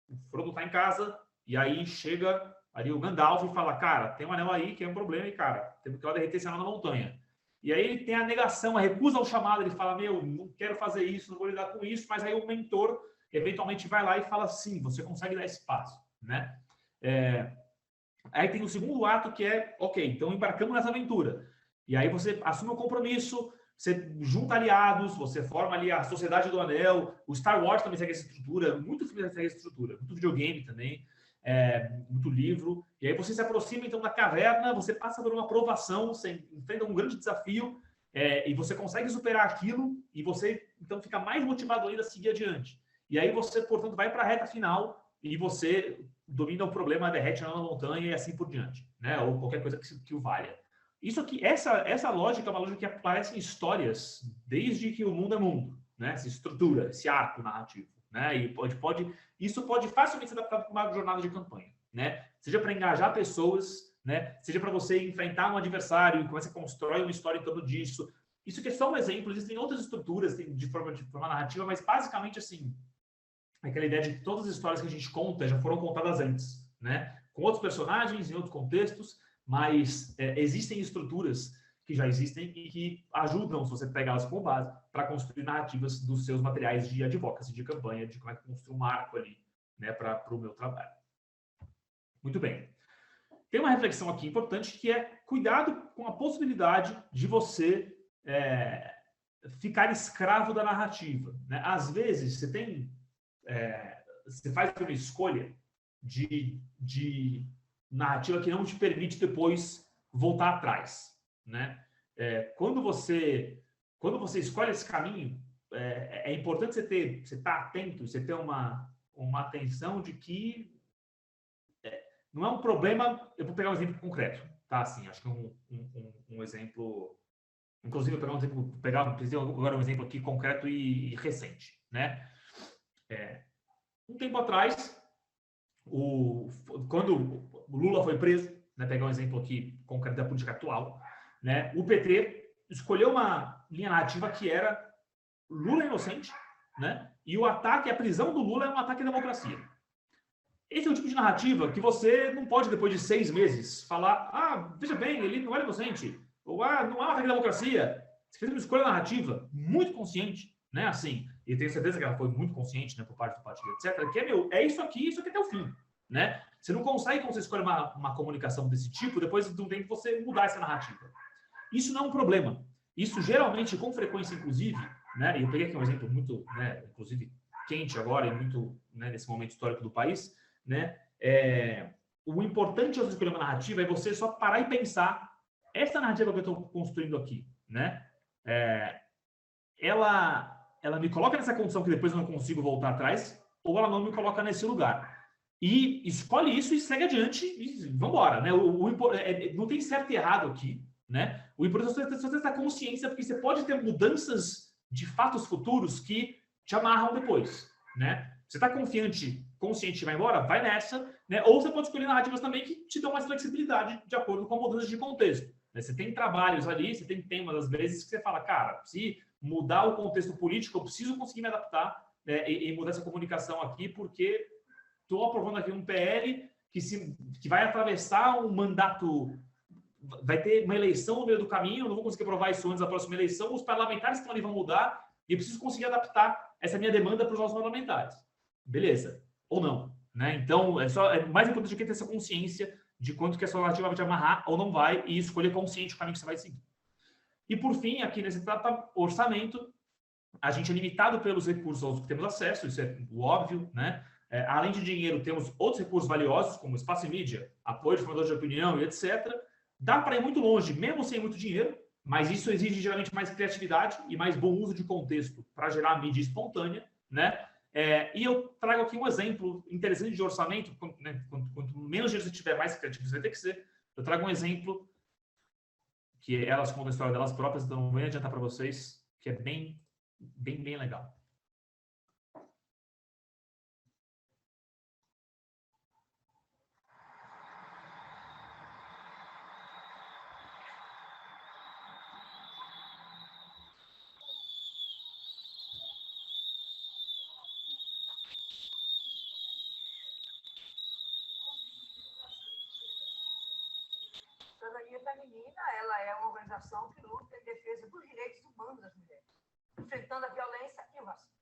O Frodo está em casa e aí chega ali o Gandalf e fala, cara, tem um anel aí que é um problema e, cara, temos que ir lá derreter esse anel na montanha. E aí ele tem a negação, a recusa ao chamado, ele fala, não quero fazer isso, não vou lidar com isso, mas aí o mentor eventualmente vai lá e fala, sim, você consegue dar esse passo, né? Aí tem o segundo ato que é, ok, então embarcamos nessa aventura. E aí você assume o compromisso, você junta aliados, você forma ali a Sociedade do Anel, o Star Wars também segue essa estrutura, muito filme segue essa estrutura, muito videogame também, muito livro, e aí você se aproxima então da caverna, você passa por uma provação, você enfrenta um grande desafio, e você consegue superar aquilo, e você então fica mais motivado ainda a seguir adiante. E aí você, portanto, vai para a reta final, e você domina o problema, derrete na montanha e assim por diante, né? Ou qualquer coisa que o valha. Isso aqui, essa lógica é uma lógica que aparece em histórias desde que o mundo é mundo, né? Essa estrutura, esse arco narrativo, né? E isso pode facilmente ser adaptado para uma jornada de campanha, né? Seja para engajar pessoas, né? Seja para você enfrentar um adversário e você constrói uma história em torno disso. Isso aqui é só um exemplo. Existem outras estruturas de forma narrativa, mas basicamente assim, aquela ideia de que todas as histórias que a gente conta já foram contadas antes, né? Com outros personagens, em outros contextos, mas existem estruturas que já existem e que ajudam, se você pegar elas como base, para construir narrativas dos seus materiais de advocacy, de campanha, de como é que construir um arco ali, né, para o meu trabalho. Muito bem. Tem uma reflexão aqui importante que é cuidado com a possibilidade de você ficar escravo da narrativa, né? Às vezes você faz uma escolha de narrativa que não te permite depois voltar atrás, né? Quando você escolhe esse caminho, é importante você estar atento, você ter uma atenção de que não é um problema. Eu vou pegar um exemplo concreto, tá? Assim, acho que um exemplo, inclusive eu vou pegar agora um exemplo aqui concreto e recente, né? Um tempo atrás, quando o Lula foi preso, né, pegar um exemplo aqui concreto da política atual, né, o PT escolheu uma linha narrativa que era Lula inocente, né, e o ataque, a prisão do Lula é um ataque à democracia. Esse é o tipo de narrativa que você não pode, depois de 6 meses, falar, veja bem, ele não era inocente, ou não é um ataque à democracia. Você fez uma escolha narrativa muito consciente, né, assim, e tenho certeza que ela foi muito consciente, né, por parte do partido, etc., que é isso aqui até o fim, né? Você não consegue, quando você escolhe uma comunicação desse tipo, depois de um tempo você mudar essa narrativa. Isso não é um problema. Isso geralmente, com frequência, inclusive, né, e eu peguei aqui um exemplo muito, né, inclusive, quente agora e muito, né, nesse momento histórico do país, né, o importante ao escolher uma narrativa é você só parar e pensar, essa narrativa que eu estou construindo aqui, né, ela me coloca nessa condição que depois eu não consigo voltar atrás, ou ela não me coloca nesse lugar. E escolhe isso e segue adiante e vamos embora, né? Não tem certo e errado aqui, né? O importante é você ter essa consciência, porque você pode ter mudanças de fatos futuros que te amarram depois, né? Você está consciente e vai embora, vai nessa, né? Ou você pode escolher narrativas também que te dão mais flexibilidade de acordo com a mudança de contexto, né? Você tem trabalhos ali, você tem temas às vezes que você fala, cara, se mudar o contexto político, eu preciso conseguir me adaptar, né, e mudar essa comunicação aqui, porque estou aprovando aqui um PL que vai atravessar um mandato, vai ter uma eleição no meio do caminho, eu não vou conseguir aprovar isso antes da próxima eleição, os parlamentares que estão ali vão mudar, e eu preciso conseguir adaptar essa minha demanda para os nossos parlamentares. Beleza. Ou não, né? Então, é mais importante do que ter essa consciência de quanto que a sua narrativa vai te amarrar ou não vai, e escolher consciente o caminho que você vai seguir. E, por fim, aqui nesse orçamento, a gente é limitado pelos recursos aos que temos acesso, isso é o óbvio, né? Além de dinheiro, temos outros recursos valiosos, como espaço e mídia, apoio de formadores de opinião e etc. Dá para ir muito longe, mesmo sem muito dinheiro, mas isso exige geralmente mais criatividade e mais bom uso de contexto para gerar mídia espontânea, né? E eu trago aqui um exemplo interessante de orçamento, né? Quanto menos dinheiro você tiver, mais criativo você vai ter que ser. Eu trago um exemplo que elas contam a história delas próprias, então não vou adiantar para vocês, que é bem legal. A Cidadania Feminina, ela é uma organização que luta em defesa dos direitos humanos das mulheres, enfrentando a violência e o racismo.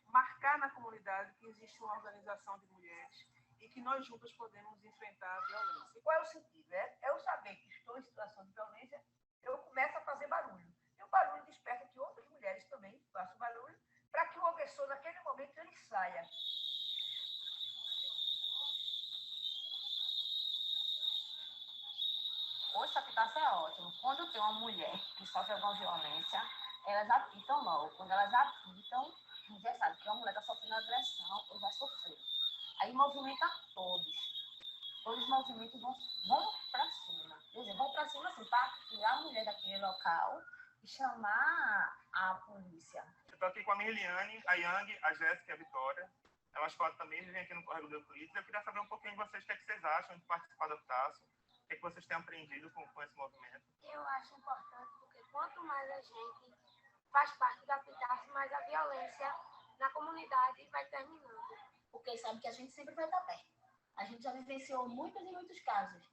Marcar na comunidade que existe uma organização de mulheres e que nós juntas podemos enfrentar a violência. E qual é o sentido? É eu saber que estou em situação de violência eu começo a fazer barulho. E o barulho desperta que outras mulheres também façam barulho, para que o agressor, naquele momento, ele saia. Hoje, apitação é ótimo. Quando tem uma mulher que sofre alguma violência, elas apitam logo. Quando elas apitam, a gente já sabe que uma mulher está sofrendo agressão ou já sofreu. Aí movimenta todos. Todos os movimentos vão para cima. Quer dizer, vão para cima assim, para tirar a mulher daquele local e chamar a polícia. Eu estou aqui com a Mirliane, a Yang, a Jéssica e a Vitória. Elas podem também vir aqui no Córrego do Euclides. Eu queria saber um pouquinho de vocês, o que, é que vocês acham de participar da Apitaço. O que, é que vocês têm aprendido com esse movimento? Eu acho importante porque quanto mais a gente faz parte da Apitaço, mais a violência na comunidade vai terminando. Porque sabe que a gente sempre vai estar perto. A gente já vivenciou muitos e muitos casos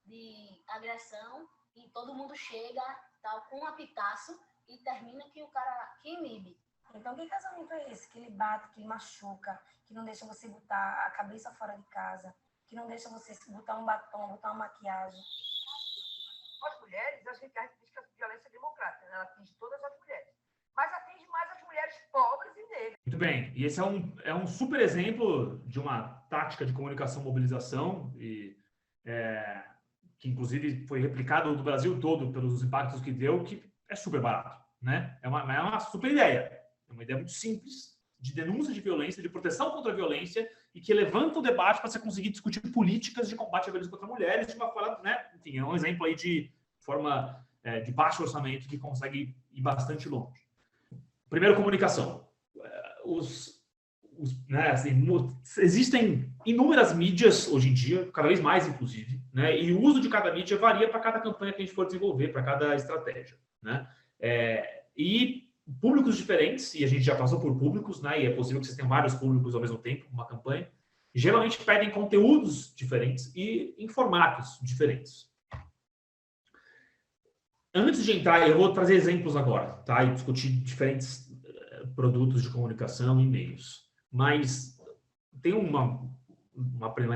de agressão e todo mundo chega tal, com um apitaço e termina que o cara que inibe. Então, que casamento é esse? Que ele bate, que machuca, que não deixa você botar a cabeça fora de casa, que não deixa você botar um batom, botar uma maquiagem. As mulheres, a gente diz que a violência é democrática, né? Ela atinge todas as mulheres. Mas atinge mais as mulheres pobres e negras. Muito bem. E esse é um super exemplo de uma tática de comunicação mobilização que inclusive foi replicado no Brasil todo pelos impactos que deu, que é super barato, né? É uma super ideia. É uma ideia muito simples de denúncia de violência, de proteção contra a violência e que levanta o debate para você conseguir discutir políticas de combate à violência contra mulheres de uma forma, né? Enfim, é um exemplo aí de forma de baixo orçamento que consegue ir bastante longe. Primeiro, comunicação. Né, assim, existem inúmeras mídias hoje em dia, cada vez mais inclusive, né, e o uso de cada mídia varia para cada campanha que a gente for desenvolver, para cada estratégia, né, e públicos diferentes, e a gente já passou por públicos, né, e é possível que vocês tenham vários públicos ao mesmo tempo, uma campanha, geralmente pedem conteúdos diferentes e em formatos diferentes. Antes de entrar, eu vou trazer exemplos agora, tá, e discutir diferentes produtos de comunicação e meios. Mas tem uma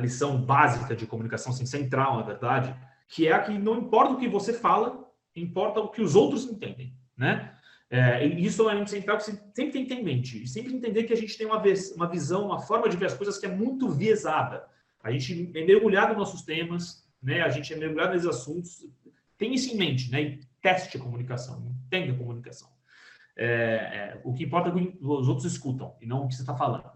lição básica de comunicação, assim, central, na verdade, que é a que não importa o que você fala, importa o que os outros entendem, né? E isso é muito central, que você sempre tem que ter em mente. E sempre entender que a gente tem uma visão, uma forma de ver as coisas que é muito viesada. A gente é mergulhado nos nossos temas, né? A gente é mergulhado nesses assuntos. Tem isso em mente, né? E teste a comunicação, entenda a comunicação. O que importa é o que os outros escutam e não o que você está falando.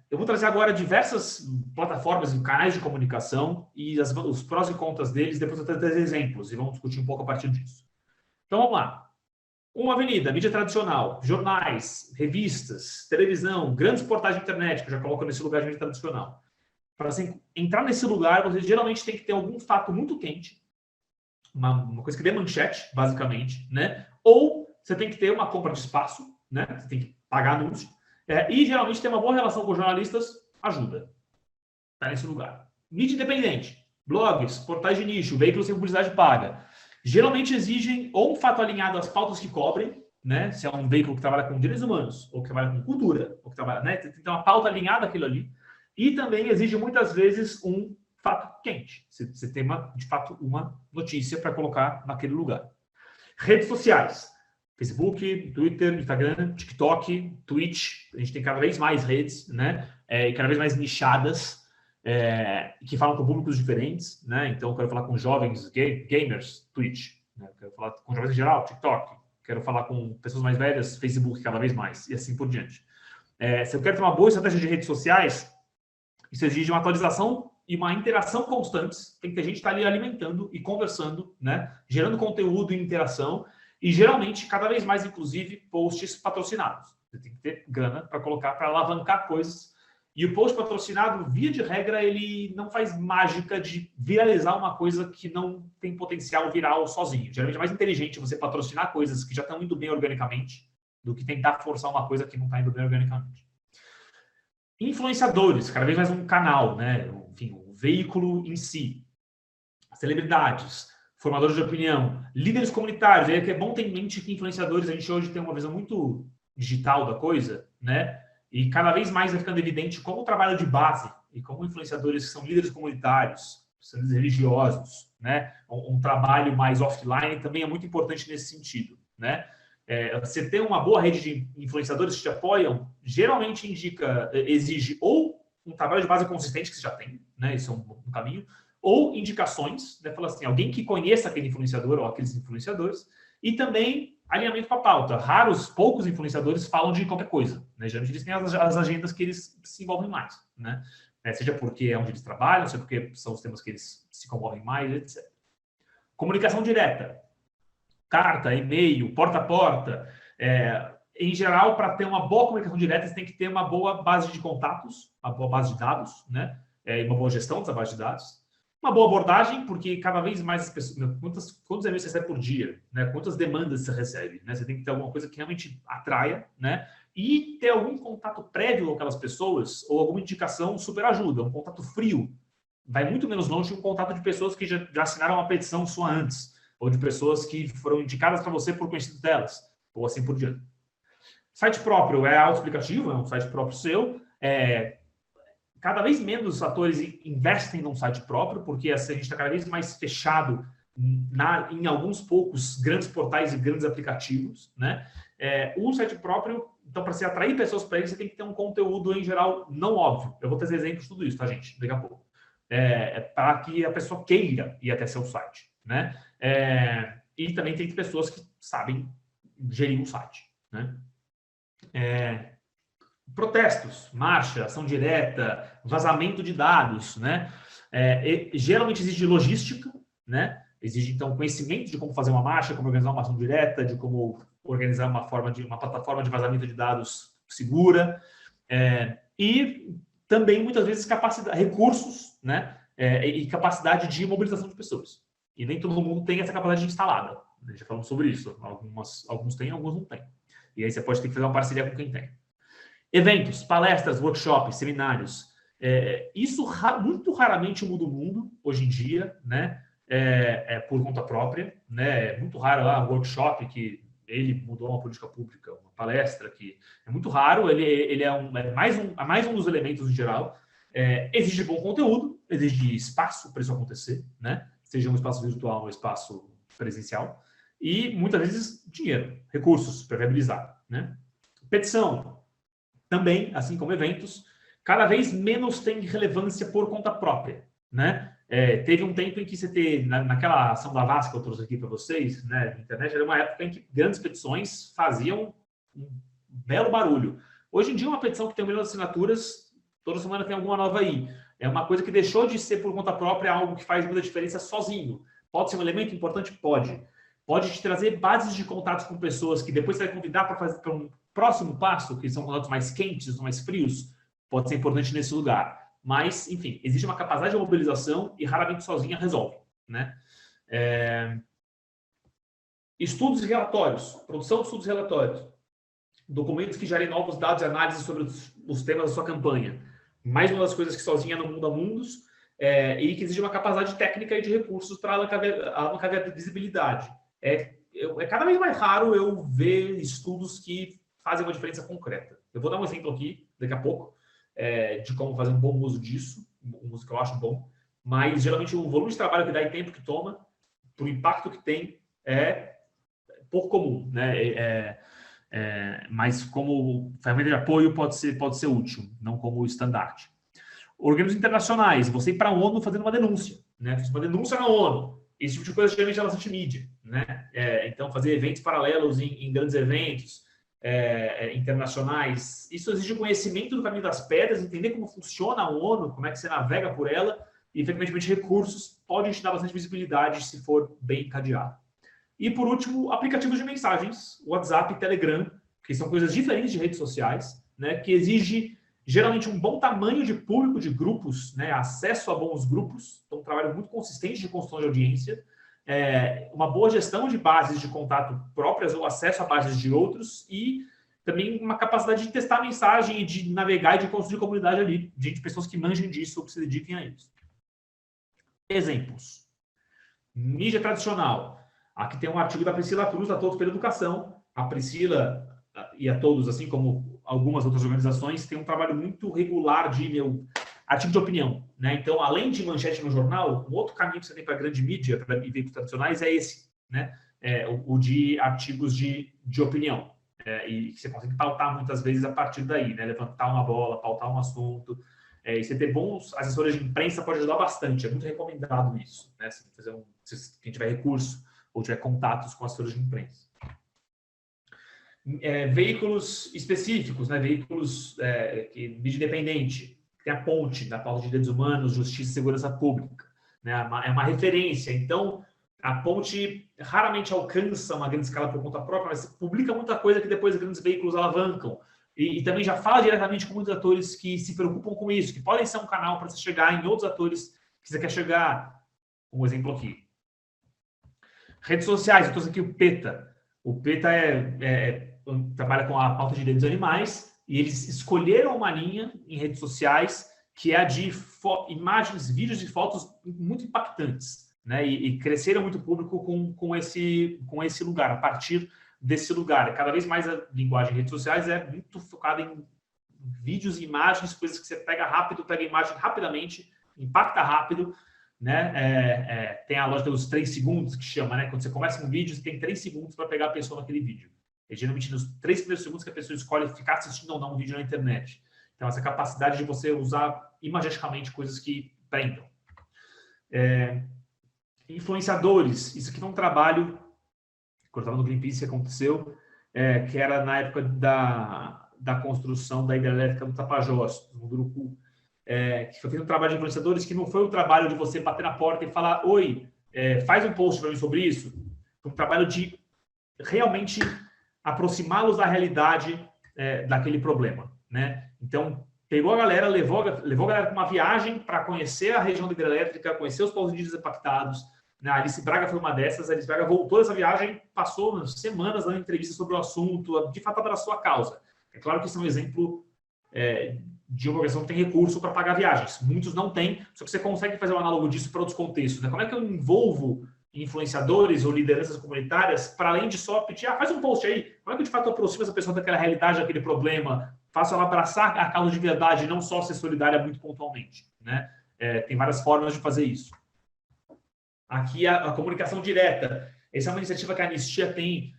Eu vou trazer agora diversas plataformas e canais de comunicação e os prós e contras deles, depois eu vou trazer exemplos e vamos discutir um pouco a partir disso. Então vamos lá. Uma avenida, mídia tradicional, jornais, revistas, televisão, grandes portais de internet, que eu já coloco nesse lugar de mídia tradicional. Para você entrar nesse lugar, você geralmente tem que ter algum fato muito quente, uma coisa que dê manchete, basicamente, né? Ou você tem que ter uma compra de espaço, né? Você tem que pagar anúncio. E geralmente ter uma boa relação com jornalistas ajuda. Está nesse lugar. Mídia independente, blogs, portais de nicho, veículos sem publicidade paga. Geralmente exigem ou um fato alinhado às pautas que cobrem, né? Se é um veículo que trabalha com direitos humanos, ou que trabalha com cultura, ou que trabalha, né? Tem que ter uma pauta alinhada àquilo ali. E também exige muitas vezes um fato quente. Você tem, de fato, uma notícia para colocar naquele lugar. Redes sociais. Facebook, Twitter, Instagram, TikTok, Twitch. A gente tem cada vez mais redes, né? E cada vez mais nichadas, que falam com públicos diferentes, né? Então, eu quero falar com jovens gamers, Twitch. Né? Eu quero falar com jovens em geral, TikTok. Quero falar com pessoas mais velhas, Facebook, cada vez mais. E assim por diante. Se eu quero ter uma boa estratégia de redes sociais, isso exige uma atualização e uma interação constantes. Tem que ter gente que está ali alimentando e conversando, né? Gerando conteúdo e interação. E, geralmente, cada vez mais, inclusive, posts patrocinados. Você tem que ter grana para colocar, para alavancar coisas. E o post patrocinado, via de regra, ele não faz mágica de viralizar uma coisa que não tem potencial viral sozinho. Geralmente é mais inteligente você patrocinar coisas que já estão indo bem organicamente do que tentar forçar uma coisa que não está indo bem organicamente. Influenciadores, cada vez mais um canal, né? Enfim, um veículo em si. Celebridades. Formadores de opinião, líderes comunitários, aí é bom ter em mente que influenciadores, a gente hoje tem uma visão muito digital da coisa, né? E cada vez mais vai ficando evidente como o trabalho de base e como influenciadores que são líderes comunitários, líderes religiosos, né? Um trabalho mais offline também é muito importante nesse sentido, né? Você ter uma boa rede de influenciadores que te apoiam, geralmente exige ou um trabalho de base consistente que você já tem, né? Isso é um caminho, ou indicações, né? Fala assim, alguém que conheça aquele influenciador ou aqueles influenciadores, e também alinhamento com a pauta. Poucos influenciadores falam de qualquer coisa, né? Geralmente eles têm as agendas que eles se envolvem mais, né? Seja porque é onde eles trabalham, seja porque são os temas que eles se comovem mais, etc. Comunicação direta. Carta, e-mail, porta a porta. Em geral, para ter uma boa comunicação direta, você tem que ter uma boa base de contatos, uma boa base de dados, né? E uma boa gestão dessa base de dados. Uma boa abordagem, porque cada vez mais as pessoas... Quantos e-mails você recebe por dia? Né? Quantas demandas você recebe? Né? Você tem que ter alguma coisa que realmente atraia, né? E ter algum contato prévio com aquelas pessoas, ou alguma indicação super ajuda. Um contato frio vai muito menos longe que um contato de pessoas que já assinaram uma petição sua antes, ou de pessoas que foram indicadas para você por conhecidos delas, ou assim por diante. Site próprio é autoexplicativo, é um site próprio seu. Cada vez menos atores investem num site próprio, porque a gente está cada vez mais fechado em alguns poucos grandes portais e grandes aplicativos, né? Um site próprio, então, para você atrair pessoas para ele, você tem que ter um conteúdo, em geral, não óbvio. Eu vou trazer exemplos de tudo isso, tá, gente? Daqui a pouco. Para que a pessoa queira ir até seu site, né? E também tem pessoas que sabem gerir um site, né? Protestos, marcha, ação direta, vazamento de dados, né? Geralmente exige logística, né? Exige, então, conhecimento de como fazer uma marcha, como organizar uma ação direta, de como organizar uma plataforma de vazamento de dados segura, e também, muitas vezes, recursos, né? E capacidade de mobilização de pessoas. E nem todo mundo tem essa capacidade instalada. Já falamos sobre isso. Alguns têm, alguns não têm. E aí você pode ter que fazer uma parceria com quem tem. Eventos, palestras, workshops, seminários. Isso muito raramente muda o mundo, hoje em dia, né? Por conta própria, né? É muito raro um workshop que ele mudou uma política pública, uma palestra que é muito raro, ele é mais um dos elementos em geral. Exige bom conteúdo, exige espaço para isso acontecer, né? Seja um espaço virtual ou um espaço presencial, e muitas vezes dinheiro, recursos para viabilizar, né? Petição, também, assim como eventos, cada vez menos tem relevância por conta própria, né? Teve um tempo em que você naquela ação da VASC que eu trouxe aqui para vocês, né, na internet, era uma época em que grandes petições faziam um belo barulho. Hoje em dia, uma petição que tem 1 milhão de assinaturas, toda semana tem alguma nova aí. É uma coisa que deixou de ser por conta própria algo que faz muita diferença sozinho. Pode ser um elemento importante? Pode. Pode te trazer bases de contatos com pessoas que depois você vai convidar para um próximo passo, que são contatos mais quentes, mais frios, pode ser importante nesse lugar. Mas, enfim, existe uma capacidade de mobilização e raramente sozinha resolve, né? Estudos e relatórios, produção de estudos e relatórios, documentos que gerem novos dados e análises sobre os temas da sua campanha. Mais uma das coisas que sozinha não muda mundos, e que exige uma capacidade técnica e de recursos para alavancar a visibilidade. É cada vez mais raro eu ver estudos que fazem uma diferença concreta. Eu vou dar um exemplo aqui, daqui a pouco, de como fazer um bom uso disso, um uso que eu acho bom, mas geralmente o volume de trabalho que dá e tempo que toma, para o impacto que tem, é pouco comum, né? Mas como ferramenta de apoio pode ser útil, não como estandarte. Organismos internacionais, você ir para a ONU fazendo uma denúncia, né? Uma denúncia na ONU. Esse tipo de coisa geralmente é bastante mídia, né? Então, fazer eventos paralelos em grandes eventos internacionais. Isso exige conhecimento do caminho das pedras, entender como funciona a ONU, como é que você navega por ela, e, frequentemente, recursos podem te dar bastante visibilidade se for bem encadeado. E, por último, aplicativos de mensagens, WhatsApp e Telegram, que são coisas diferentes de redes sociais, né? Que exige geralmente um bom tamanho de público de grupos, né? Acesso a bons grupos, então um trabalho muito consistente de construção de audiência, uma boa gestão de bases de contato próprias ou acesso a bases de outros e também uma capacidade de testar a mensagem e de navegar e de construir comunidade ali, de pessoas que manjem disso ou que se dediquem a isso. Exemplos. Mídia tradicional. Aqui tem um artigo da Priscila Cruz, da Todos pela Educação. A Priscila e a Todos, assim como algumas outras organizações, tem um trabalho muito regular de artigo de opinião, né? Então, além de manchete no jornal, um outro caminho que você tem para a grande mídia, para veículos tradicionais, é esse, né? O de artigos de opinião. E você consegue pautar muitas vezes a partir daí, né? Levantar uma bola, pautar um assunto. E você ter bons assessores de imprensa pode ajudar bastante. É muito recomendado isso, né? Se quem tiver recurso ou tiver contatos com assessores de imprensa. Veículos específicos, né? Veículos mídia independente. Tem a Ponte, da pauta de direitos humanos, justiça e segurança pública, né? É uma referência. Então, a Ponte raramente alcança uma grande escala por conta própria, mas publica muita coisa que depois grandes veículos alavancam. E também já fala diretamente com muitos atores que se preocupam com isso, que podem ser um canal para você chegar em outros atores que você quer chegar. Um exemplo aqui. Redes sociais, eu trouxe aqui o PETA. O PETA trabalha com a pauta de direitos dos animais e eles escolheram uma linha em redes sociais que é a de imagens, vídeos e fotos muito impactantes, né? E cresceram muito o público com esse lugar, a partir desse lugar. Cada vez mais a linguagem de redes sociais é muito focada em vídeos e imagens, coisas que você pega rápido, pega a imagem rapidamente, impacta rápido, né? Tem a lógica dos 3 segundos, que chama, né? Quando você começa um vídeo, você tem 3 segundos para pegar a pessoa naquele vídeo. É geralmente nos 3 primeiros segundos que a pessoa escolhe ficar assistindo ou não um vídeo na internet. Então, essa capacidade de você usar imageticamente coisas que prendam. Influenciadores. Isso aqui foi um trabalho, quando estava no Greenpeace, que aconteceu, que era na época da construção da hidrelétrica do Tapajós, no Urucu. Que foi feito um trabalho de influenciadores que não foi o trabalho de você bater na porta e falar: oi, faz um post para mim sobre isso. Foi um trabalho de realmente aproximá-los da realidade daquele problema, né? Então, pegou a galera, levou a galera para uma viagem para conhecer a região da hidrelétrica, conhecer os povos indígenas impactados. A Alice Braga foi uma dessas. A Alice Braga voltou dessa viagem, passou semanas dando entrevistas sobre o assunto, de fato abraçou a causa. É claro que isso é um exemplo de uma organização que tem recurso para pagar viagens. Muitos não têm, só que você consegue fazer um análogo disso para outros contextos, né? Como é que eu envolvo influenciadores ou lideranças comunitárias para além de só pedir, faz um post aí, como é que de fato aproxima essa pessoa daquela realidade, daquele problema, faço ela abraçar a causa de verdade e não só ser solidária muito pontualmente, né? Tem várias formas de fazer isso. Aqui a comunicação direta. Essa é uma iniciativa que a Anistia tem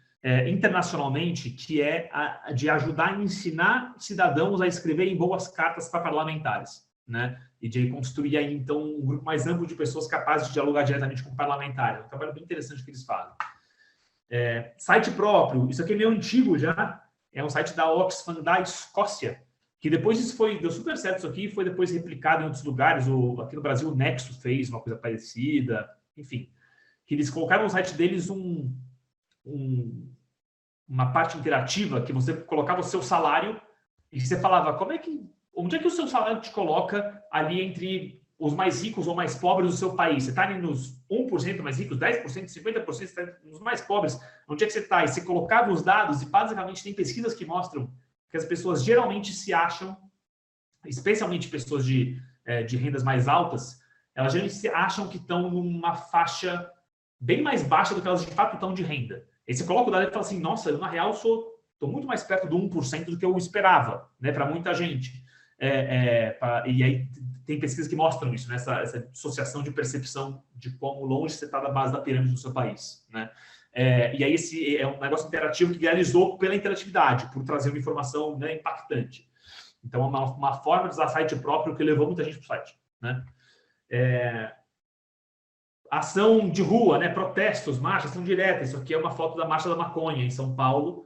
internacionalmente, que é de ajudar a ensinar cidadãos a escreverem boas cartas para parlamentares, né? E de construir aí, então, um grupo mais amplo de pessoas capazes de dialogar diretamente com parlamentares. É um trabalho bem interessante que eles fazem. Site próprio. Isso aqui é meio antigo já. É um site da Oxfam da Escócia, que depois isso deu super certo isso aqui, foi depois replicado em outros lugares. Aqui no Brasil, o Nexo fez uma coisa parecida. Enfim, que eles colocaram no site deles uma parte interativa que você colocava o seu salário e você falava onde é que o seu salário te coloca ali entre os mais ricos ou mais pobres do seu país? Você está ali nos 1% mais ricos, 10%, 50%, você está nos mais pobres. Onde é que você está? E você colocava os dados e basicamente tem pesquisas que mostram que as pessoas geralmente se acham, especialmente pessoas de rendas mais altas, elas geralmente se acham que estão numa faixa bem mais baixa do que elas de fato estão de renda. Aí você coloca o dado e fala assim, nossa, eu na real estou muito mais perto do 1% do que eu esperava, né, para muita gente. E aí tem pesquisas que mostram isso, né, essa dissociação de percepção de como longe você está da base da pirâmide do seu país, né? E aí esse é um negócio interativo que realizou pela interatividade, por trazer uma informação, né, impactante. Então, é uma forma de usar site próprio que levou muita gente para o site, né? Ação de rua, né? Protestos, marchas, ação direta. Isso aqui é uma foto da Marcha da Maconha em São Paulo,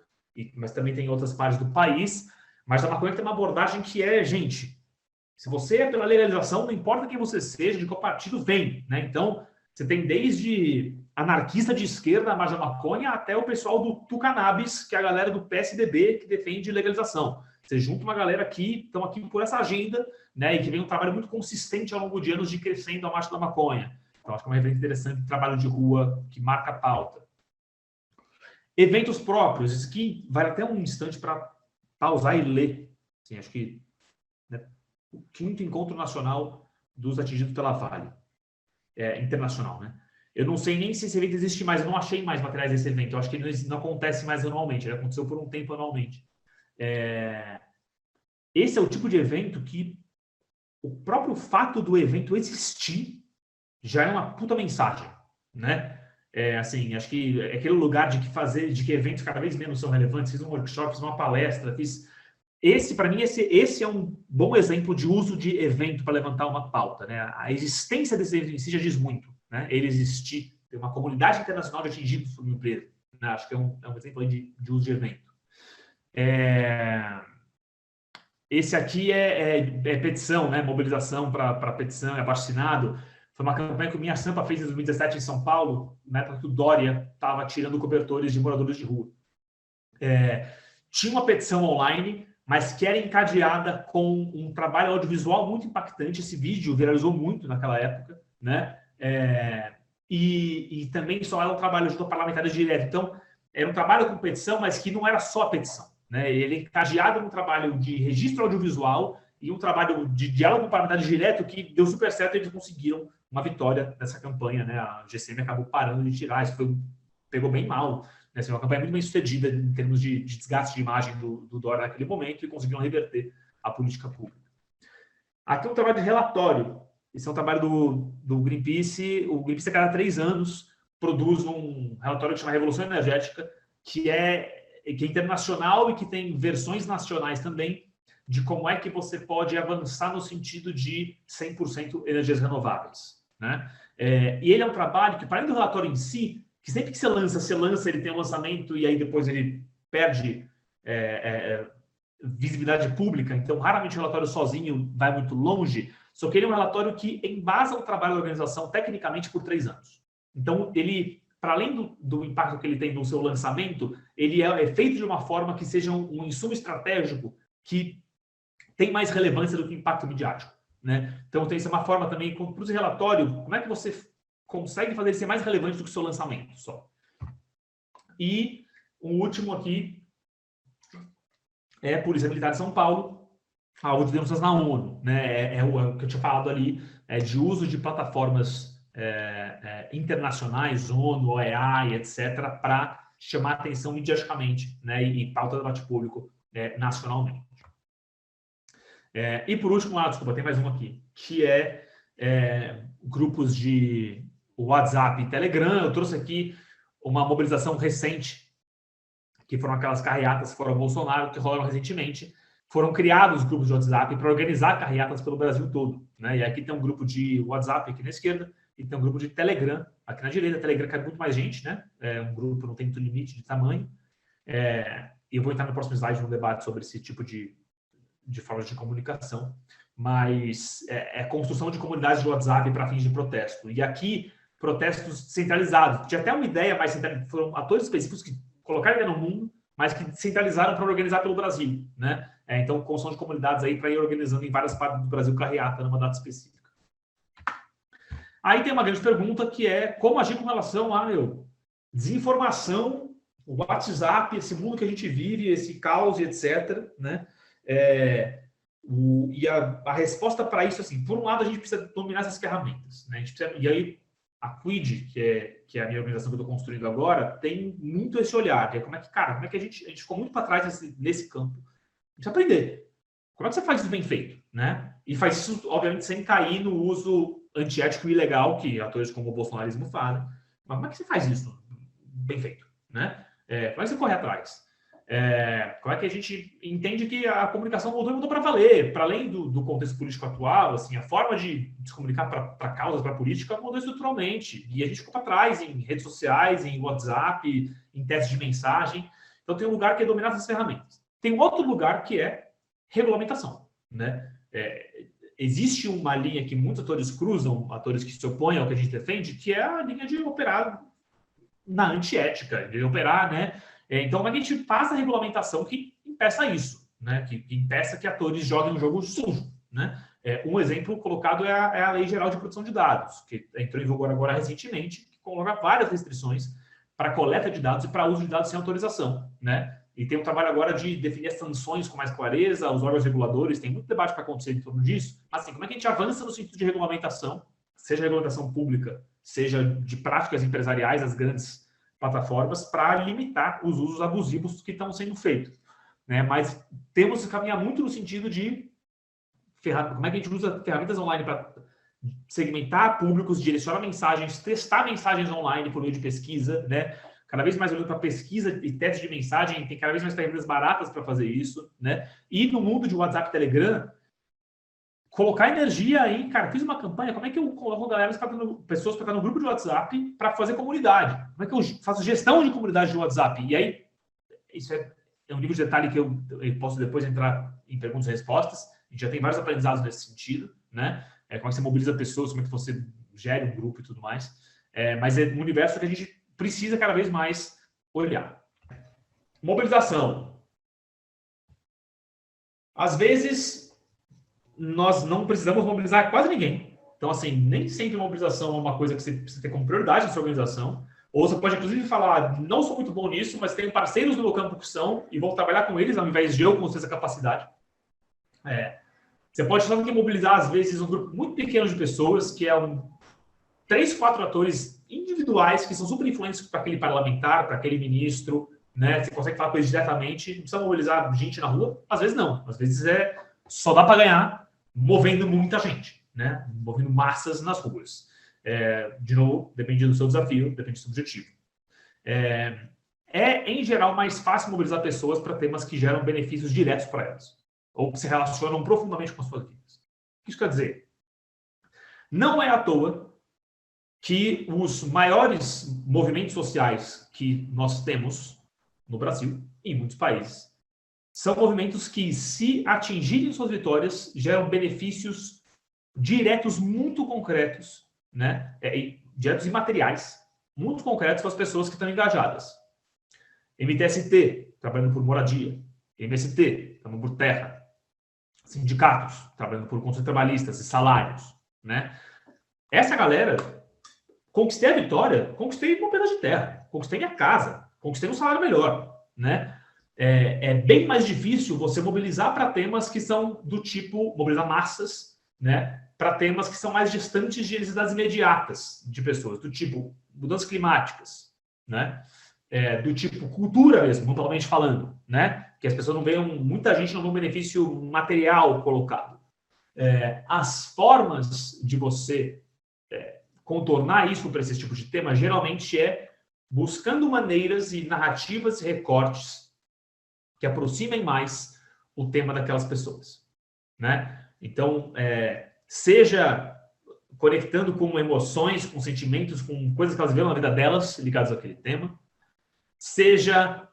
mas também tem outras partes do país. Marcha da Maconha tem uma abordagem que gente, se você é pela legalização, não importa quem você seja, de qual partido vem, né? Então, você tem desde anarquista de esquerda, a Marcha da Maconha, até o pessoal do Tucanabis, que é a galera do PSDB que defende legalização. Você junta uma galera aqui, estão aqui por essa agenda, né? E que vem um trabalho muito consistente ao longo de anos de crescendo a Marcha da Maconha. Então, acho que é uma referência interessante de trabalho de rua que marca a pauta. Eventos próprios. Isso aqui vale até um instante para pausar e ler. Assim, acho que, né, o 5º Encontro Nacional dos Atingidos pela Vale. Internacional, né? Eu não sei nem se esse evento existe mais. Eu não achei mais materiais desse evento. Eu acho que ele não acontece mais anualmente. Ele aconteceu por um tempo anualmente. Esse é o tipo de evento que o próprio fato do evento existir já é uma puta mensagem, né? Assim, acho que é aquele lugar de que eventos cada vez menos são relevantes. Fiz um workshop, fiz uma palestra, para mim, esse é um bom exemplo de uso de evento para levantar uma pauta, né? A existência desse evento em si já diz muito, né? Ele existir, tem uma comunidade internacional de atingidos por uma empresa, né? Acho que é um exemplo aí de uso de evento. Esse aqui é petição, né? Mobilização para petição, é abaixo-assinado. Foi uma campanha que o Minha Sampa fez em 2017 em São Paulo, na época que o Dória estava tirando cobertores de moradores de rua. Tinha uma petição online, mas que era encadeada com um trabalho audiovisual muito impactante. Esse vídeo viralizou muito naquela época, né? E também só era um trabalho junto a parlamentares direto. Então, era um trabalho com petição, mas que não era só a petição, né? Ele é encadeado num trabalho de registro audiovisual e um trabalho de diálogo com parlamentares direto que deu super certo e eles conseguiram uma vitória nessa campanha, né? A GCM acabou parando de tirar, isso pegou bem mal, né? Assim, uma campanha muito bem sucedida em termos de desgaste de imagem do Dória naquele momento e conseguiram reverter a política pública. Aqui é um trabalho de relatório. Esse é um trabalho do Greenpeace. O Greenpeace, a cada 3 anos, produz um relatório que chama Revolução Energética, que é internacional e que tem versões nacionais também, de como é que você pode avançar no sentido de 100% energias renováveis, né? E ele é um trabalho que, para além do relatório em si, que sempre que você lança, ele tem um lançamento e aí depois ele perde visibilidade pública, então raramente o relatório sozinho vai muito longe, só que ele é um relatório que embasa o trabalho da organização tecnicamente por 3 anos. Então, ele, para além do impacto que ele tem no seu lançamento, ele é feito de uma forma que seja um insumo estratégico que tem mais relevância do que impacto midiático, né? Então, tem essa uma forma também, para esse relatório, como é que você consegue fazer ele ser mais relevante do que o seu lançamento só. E o último aqui é a Polícia Militar de São Paulo, alvo de denúncias na ONU, né? O que eu tinha falado ali, de uso de plataformas internacionais, ONU, OEA e etc., para chamar atenção mediaticamente, né? E pauta do debate público nacionalmente. E por último, desculpa, tem mais um aqui, que grupos de WhatsApp e Telegram. Eu trouxe aqui uma mobilização recente, que foram aquelas carreatas que foram ao Bolsonaro, que rolaram recentemente. Foram criados grupos de WhatsApp para organizar carreatas pelo Brasil todo, né? E aqui tem um grupo de WhatsApp aqui na esquerda e tem um grupo de Telegram aqui na direita. Telegram cabe muito mais gente, né? Um grupo não tem muito limite de tamanho. E eu vou entrar no próximo slide num debate sobre esse tipo de formas de comunicação, mas é construção de comunidades de WhatsApp para fins de protesto. E aqui, protestos centralizados. Tinha até uma ideia mais centralizada, foram atores específicos que colocaram ideia no mundo, mas que centralizaram para organizar pelo Brasil, né? Então, construção de comunidades aí para ir organizando em várias partes do Brasil carreata numa data específica. Aí tem uma grande pergunta que é como agir com relação a desinformação, o WhatsApp, esse mundo que a gente vive, esse caos e etc., né? E a resposta para isso, assim, por um lado, a gente precisa dominar essas ferramentas, né? E aí, a Quid, que é a minha organização que eu estou construindo agora, tem muito esse olhar, que é como é que a gente ficou muito para trás nesse campo. A gente precisa aprender. Como é que você faz isso bem feito, né? E faz isso, obviamente, sem cair no uso antiético e ilegal que atores como o bolsonarismo fazem. Mas como é que você faz isso bem feito, né? Como é que você corre atrás? Como é que a gente entende que a comunicação mudou para valer, para além do contexto político atual, assim, a forma de se comunicar para causas, para política, mudou estruturalmente. E a gente ficou para trás em redes sociais, em WhatsApp, em testes de mensagem. Então tem um lugar que é dominar essas ferramentas. Tem um outro lugar que é regulamentação, né? Existe uma linha que muitos atores cruzam, atores que se opõem ao que a gente defende, que é a linha de operar na antiética, de operar, né? Então, a gente faz a regulamentação que impeça isso, né? Que impeça que atores joguem um jogo sujo, né? Um exemplo colocado é a Lei Geral de Proteção de Dados, que entrou em vigor agora recentemente, que coloca várias restrições para coleta de dados e para uso de dados sem autorização, né? E tem um trabalho agora de definir as sanções com mais clareza, os órgãos reguladores, tem muito debate para acontecer em torno disso. Mas, assim, como é que a gente avança no sentido de regulamentação, seja regulamentação pública, seja de práticas empresariais, as grandes plataformas, para limitar os usos abusivos que estão sendo feitos, né? Mas temos que caminhar muito no sentido de como é que a gente usa ferramentas online para segmentar públicos, direcionar mensagens, testar mensagens online por meio de pesquisa, né? Cada vez mais olhando para pesquisa e teste de mensagem, tem cada vez mais ferramentas baratas para fazer isso, né? E no mundo de WhatsApp e Telegram, colocar energia em, cara, fiz uma campanha, como é que eu coloco pessoas para estar no grupo de WhatsApp para fazer comunidade? Como é que eu faço gestão de comunidade de WhatsApp? E aí, isso é um nível de detalhe que eu posso depois entrar em perguntas e respostas. A gente já tem vários aprendizados nesse sentido, né? Como é que você mobiliza pessoas, como é que você gera um grupo e tudo mais. Mas é um universo que a gente precisa cada vez mais olhar. Mobilização. Às vezes, nós não precisamos mobilizar quase ninguém. Então, assim, nem sempre mobilização é uma coisa que você precisa ter como prioridade na sua organização. Ou você pode, inclusive, falar, não sou muito bom nisso, mas tenho parceiros no meu campo que são, e vou trabalhar com eles, ao invés de eu construir essa capacidade. Você pode só ter que mobilizar, às vezes, um grupo muito pequeno de pessoas, que é 3, 4 atores individuais, que são super influentes para aquele parlamentar, para aquele ministro, né? Você consegue falar com eles diretamente, não precisa mobilizar gente na rua. Às vezes não, às vezes só dá para ganhar movendo muita gente, né? Movendo massas nas ruas. De novo, depende do seu desafio, depende do seu objetivo. Em geral, mais fácil mobilizar pessoas para temas que geram benefícios diretos para elas, ou que se relacionam profundamente com as suas vidas. O que isso quer dizer? Não é à toa que os maiores movimentos sociais que nós temos no Brasil e em muitos países são movimentos que, se atingirem suas vitórias, geram benefícios diretos muito concretos, né? Diretos e materiais, muito concretos para as pessoas que estão engajadas. MTST, trabalhando por moradia. MST, trabalhando por terra. Sindicatos, trabalhando por condições trabalhistas e salários, né? Essa galera, conquistei a vitória, conquistei uma pedaço de terra, conquistei minha casa, conquistei um salário melhor, né? É bem mais difícil você mobilizar para temas que são do tipo, mobilizar massas, né? Para temas que são mais distantes de necessidades imediatas de pessoas, do tipo mudanças climáticas, né? Do tipo cultura mesmo, mundialmente falando, né? Que as pessoas não veem, muita gente não vê um benefício material colocado. As formas de você contornar isso para esse tipo de tema, geralmente buscando maneiras e narrativas e recortes que aproximem mais o tema daquelas pessoas, né? Então, seja conectando com emoções, com sentimentos, com coisas que elas viram na vida delas, ligadas àquele tema, seja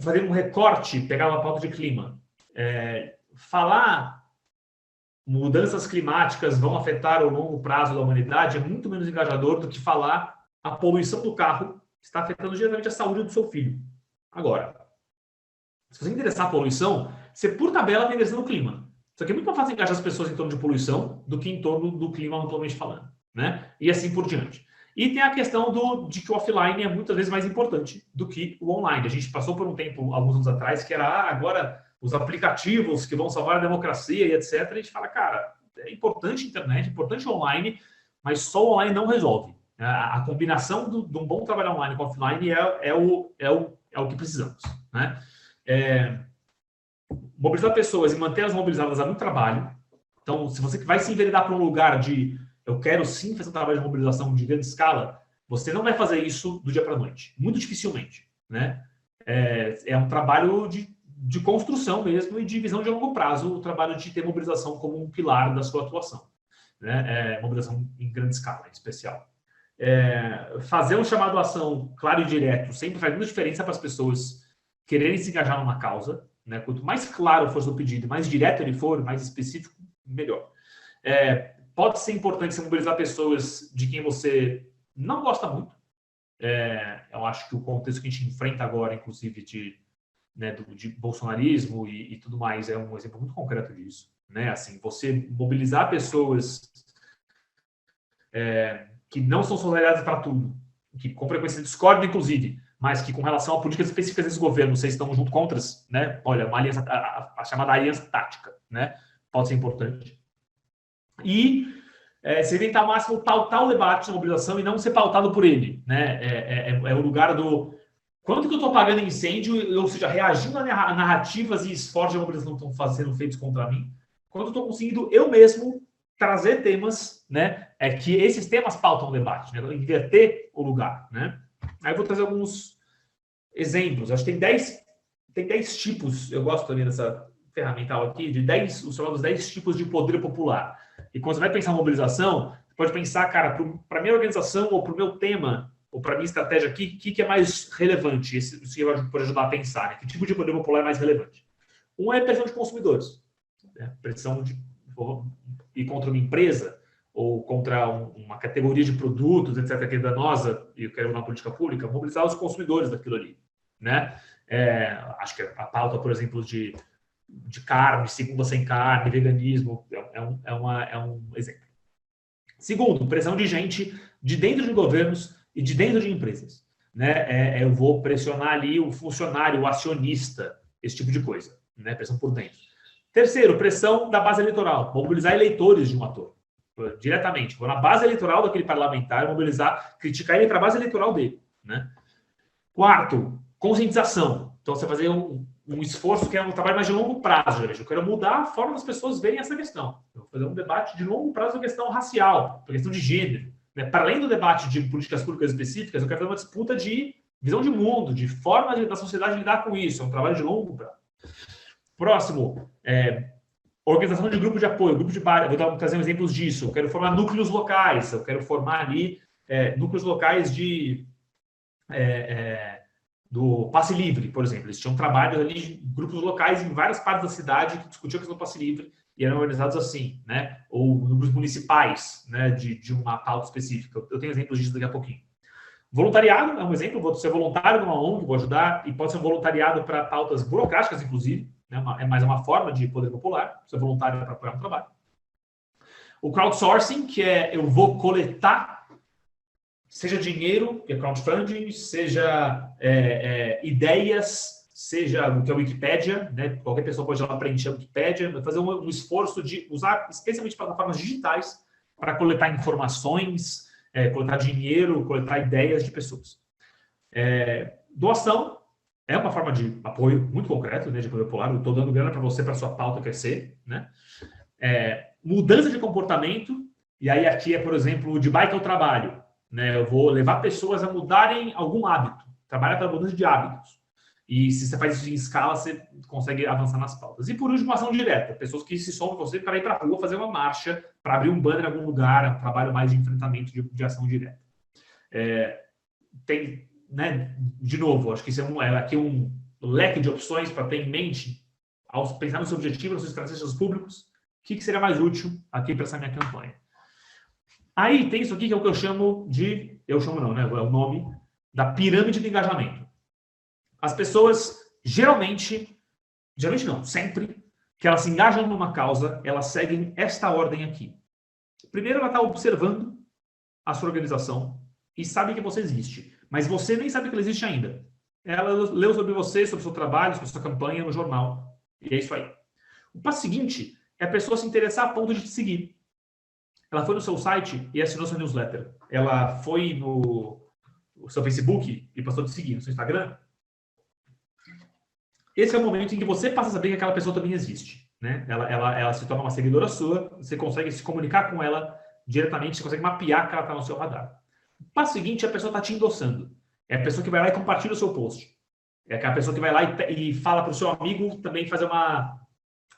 fazendo um recorte, pegar uma pauta de clima, falar mudanças climáticas vão afetar o longo prazo da humanidade é muito menos engajador do que falar a poluição do carro está afetando diretamente a saúde do seu filho. Agora, se você interessar a poluição, você por tabela está interessando o clima. Só que é muito mais fácil engajar as pessoas em torno de poluição do que em torno do clima amplamente falando, né? E assim por diante. E tem a questão de que o offline é muitas vezes mais importante do que o online. A gente passou por um tempo, alguns anos atrás, que era agora os aplicativos que vão salvar a democracia e etc. A gente fala, cara, é importante a internet, é importante o online, mas só o online não resolve. A combinação de um bom trabalho online com offline é o que precisamos, né? Mobilizar pessoas e mantê-las mobilizadas é muito trabalho. Então, se você vai se enveredar para um lugar de eu quero sim fazer um trabalho de mobilização de grande escala, você não vai fazer isso do dia para a noite. Muito dificilmente, né? É um trabalho de construção mesmo e de visão de longo prazo, o trabalho de ter mobilização como um pilar da sua atuação, né? Mobilização em grande escala, em especial. Fazer um chamado à ação claro e direto sempre faz muita diferença para as pessoas quererem se engajar numa causa, né? Quanto mais claro for o seu pedido, mais direto ele for, mais específico, melhor. Pode ser importante você mobilizar pessoas de quem você não gosta muito. Eu acho que o contexto que a gente enfrenta agora, inclusive de bolsonarismo e tudo mais, é um exemplo muito concreto disso, né? Assim, você mobilizar pessoas que não são solidarizadas para tudo, que com frequência discordam, inclusive, mas que com relação a políticas específicas desse governo, vocês estão junto contra, né? Olha, uma aliança, a chamada aliança tática, né? Pode ser importante. E se tentar ao máximo pautar o debate na mobilização e não ser pautado por ele, né? É o lugar do quanto que eu estou apagando incêndio, ou seja, reagindo a narrativas e esforços de mobilização que estão sendo feitos contra mim, quando eu estou conseguindo eu mesmo trazer temas, né, que esses temas pautam o debate, né, inverter o lugar, né? Aí eu vou trazer alguns exemplos. Acho que tem 10 tipos, eu gosto também dessa ferramental aqui, de 10, os chamados 10 tipos de poder popular. E quando você vai pensar em mobilização, você pode pensar, cara, para a minha organização ou para o meu tema, ou para a minha estratégia aqui, o que é mais relevante? Isso pode ajudar a pensar, né? Que tipo de poder popular é mais relevante? Um é pressão de consumidores, né? Pressão de ir contra uma empresa ou contra uma categoria de produtos, etc., que é danosa e eu quero uma política pública, mobilizar os consumidores daquilo ali, né? Acho que a pauta, por exemplo, de carne, segunda sem carne, veganismo, é um exemplo. Segundo, pressão de gente de dentro de governos e de dentro de empresas, né? Eu vou pressionar ali o funcionário, o acionista, esse tipo de coisa, né? Pressão por dentro. Terceiro, pressão da base eleitoral, mobilizar eleitores de um ator, diretamente. Vou na base eleitoral daquele parlamentar, mobilizar, criticar ele para a base eleitoral dele, né? Quarto, conscientização. Então, você fazer um esforço que é um trabalho mais de longo prazo, gente. Eu quero mudar a forma das pessoas verem essa questão. Eu vou fazer um debate de longo prazo da questão racial, da questão de gênero, né? Para além do debate de políticas públicas específicas, eu quero fazer uma disputa de visão de mundo, de forma da sociedade lidar com isso. É um trabalho de longo prazo. Próximo, organização de grupo de apoio, grupo de base. Vou trazer exemplos disso. Eu quero formar núcleos locais, eu quero formar ali núcleos locais do passe livre, por exemplo. Eles tinham trabalhos ali de grupos locais em várias partes da cidade que discutiam a questão do passe livre e eram organizados assim, né? Ou grupos municipais, né? De uma pauta específica. Eu tenho exemplos disso daqui a pouquinho. Voluntariado é um exemplo. Vou ser voluntário numa ONG, vou ajudar, e pode ser um voluntariado para pautas burocráticas, inclusive, né? É mais uma forma de poder popular, ser voluntário para apoiar um trabalho. O crowdsourcing, que eu vou coletar, seja dinheiro, que é crowdfunding, seja ideias, seja o que é a Wikipédia, né? Qualquer pessoa pode ir lá preencher a Wikipédia, fazer um esforço de usar especialmente plataformas digitais para coletar informações, coletar dinheiro, coletar ideias de pessoas. Doação é uma forma de apoio muito concreto, né, de poder popular. Eu estou dando grana para você, para sua pauta crescer, né? Mudança de comportamento, e aí aqui por exemplo, de bike ao trabalho, né? Eu vou levar pessoas a mudarem algum hábito, trabalhar pela mudança de hábitos. E se você faz isso em escala, você consegue avançar nas pautas. E por último, ação direta. Pessoas que se somam com você para ir para a rua fazer uma marcha, para abrir um banner em algum lugar, um trabalho mais de enfrentamento de ação direta. Tem, né, de novo, acho que isso aqui um leque de opções para ter em mente, ao pensar no seu objetivo, nos seus estratégias públicos, o que seria mais útil aqui para essa minha campanha. Aí tem isso aqui que é o que eu chamo de... Eu chamo não, né? É o nome da pirâmide de engajamento. As pessoas, geralmente não, sempre, que elas se engajam numa causa, elas seguem esta ordem aqui. Primeiro, ela está observando a sua organização e sabe que você existe. Mas você nem sabe que ela existe ainda. Ela leu sobre você, sobre o seu trabalho, sobre a sua campanha no jornal. E é isso aí. O passo seguinte é a pessoa se interessar a ponto de te seguir. Ela foi no seu site e assinou sua newsletter. Ela foi no seu Facebook e passou a te seguir no seu Instagram. Esse é o momento em que você passa a saber que aquela pessoa também existe, né? Ela se torna uma seguidora sua, você consegue se comunicar com ela diretamente, você consegue mapear que ela está no seu radar. O passo seguinte é a pessoa está te endossando. É a pessoa que vai lá e compartilha o seu post. É aquela pessoa que vai lá e fala para o seu amigo também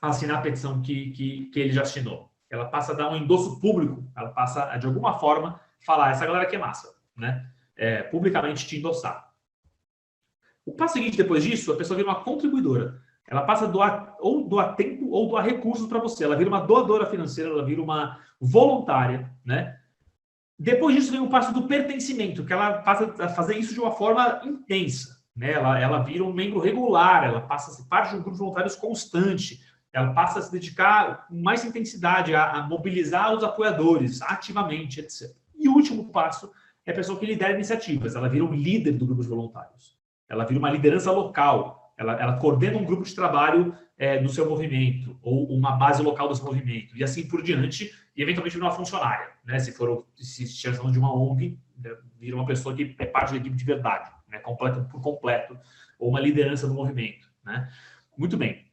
assinar a petição que ele já assinou. Ela passa a dar um endosso público, ela passa a, de alguma forma, falar, essa galera aqui é massa, né? Publicamente te endossar. O passo seguinte, depois disso, a pessoa vira uma contribuidora. Ela passa a doar tempo ou doar recursos para você. Ela vira uma doadora financeira, ela vira uma voluntária, né? Depois disso vem o passo do pertencimento, que ela passa a fazer isso de uma forma intensa, né? Ela vira um membro regular, ela passa a ser parte de um grupo de voluntários constante, ela passa a se dedicar com mais intensidade a mobilizar os apoiadores ativamente, etc. E o último passo é a pessoa que lidera iniciativas. Ela vira um líder do grupo de voluntários. Ela vira uma liderança local. Ela coordena um grupo de trabalho do seu movimento, ou uma base local do seu movimento, e assim por diante, e eventualmente vira uma funcionária, né? Se estiver falando de uma ONG, vira uma pessoa que é parte da equipe de verdade, né? Completa por completo, ou uma liderança do movimento, né? Muito bem.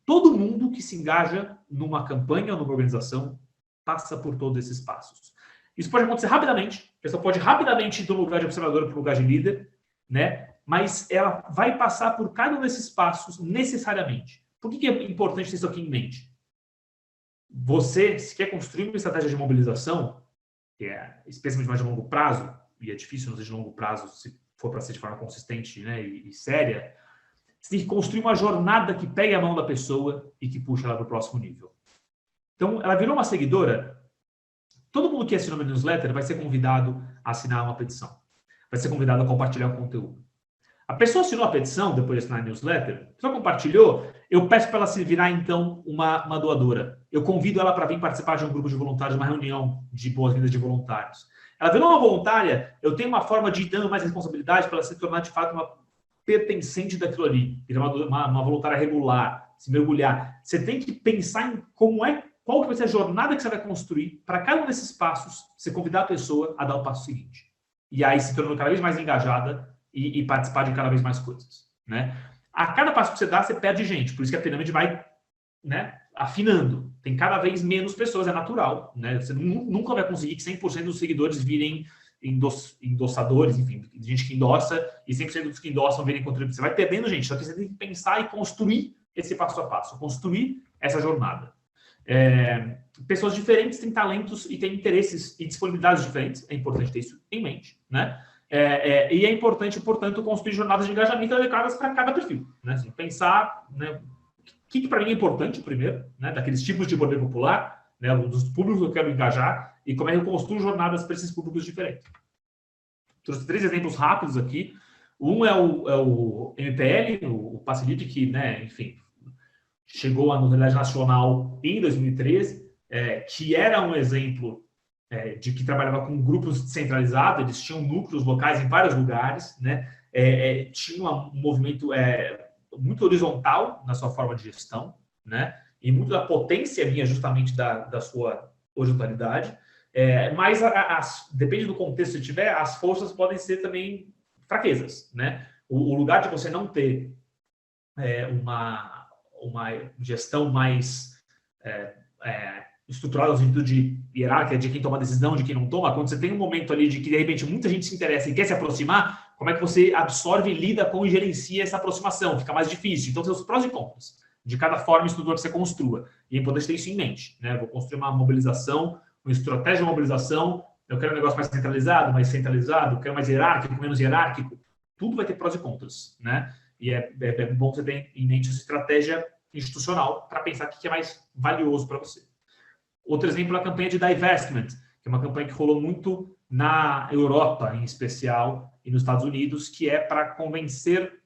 todo mundo que se engaja numa campanha ou numa organização passa por todos esses passos. Isso pode acontecer rapidamente, a pessoa pode rapidamente ir do lugar de observador para o lugar de líder, né? Mas ela vai passar por cada um desses passos necessariamente. Por que é importante ter isso aqui em mente? Você, se quer construir uma estratégia de mobilização, que é especialmente mais de longo prazo, e é difícil não ser de longo prazo se for para ser de forma consistente, né, e séria, você tem que construir uma jornada que pegue a mão da pessoa e que puxe ela para o próximo nível. Então, ela virou uma seguidora. Todo mundo que assinou uma newsletter vai ser convidado a assinar uma petição. Vai ser convidado a compartilhar o conteúdo. A pessoa assinou a petição, depois de assinar a newsletter, a pessoa compartilhou, eu peço para ela se virar, então, uma doadora. Eu convido ela para vir participar de um grupo de voluntários, uma reunião de boas-vindas de voluntários. Ela virou uma voluntária, eu tenho uma forma de ir dando mais responsabilidade para ela se tornar, de fato, uma pertencente daquilo ali. Virar uma voluntária regular, se mergulhar. Você tem que pensar em qual que vai ser a jornada que você vai construir para cada um desses passos, você convidar a pessoa a dar o passo seguinte. E aí se tornando cada vez mais engajada e participar de cada vez mais coisas, né? A cada passo que você dá, você perde gente. Por isso que a pirâmide vai, né, afinando. Tem cada vez menos pessoas, é natural, né? Você nunca vai conseguir que 100% dos seguidores virem endossadores, enfim, gente que endossa, e 100% dos que endossam virem contribuidores. Você vai perdendo gente, só que você tem que pensar e construir esse passo a passo, construir essa jornada. Pessoas diferentes têm talentos e têm interesses e disponibilidades diferentes, é importante ter isso em mente, né? E é importante, portanto, construir jornadas de engajamento adequadas para cada perfil, né? Assim, pensar, né, o que para mim é importante primeiro, né, daqueles tipos de poder popular, né, dos públicos que eu quero engajar, e como é que eu construo jornadas para esses públicos diferentes. Trouxe 3 exemplos rápidos aqui. Um é o MPL, o Facilite, que, né, enfim, chegou à notoriedade nacional em 2013, que era um exemplo de que trabalhava com grupos descentralizados, eles tinham núcleos locais em vários lugares, né? Tinha um movimento muito horizontal na sua forma de gestão, né? E muito da potência vinha justamente da sua horizontalidade, mas depende do contexto que tiver, as forças podem ser também fraquezas, né? O lugar de você não ter uma gestão mais estruturada no sentido de hierárquia, de quem toma decisão, de quem não toma, quando você tem um momento ali de que, de repente, muita gente se interessa e quer se aproximar, como é que você absorve, lida com e gerencia essa aproximação? Fica mais difícil. Então, tem os prós e contras de cada forma e estrutura que você construa. E é importante ter isso em mente, né? Vou construir uma mobilização, uma estratégia de mobilização, eu quero um negócio mais centralizado, eu quero mais hierárquico, menos hierárquico. Tudo vai ter prós e contras, né? E é bom você ter em mente essa estratégia institucional para pensar o que é mais valioso para você. Outro exemplo é a campanha de divestment, que é uma campanha que rolou muito na Europa, em especial, e nos Estados Unidos, que é para convencer...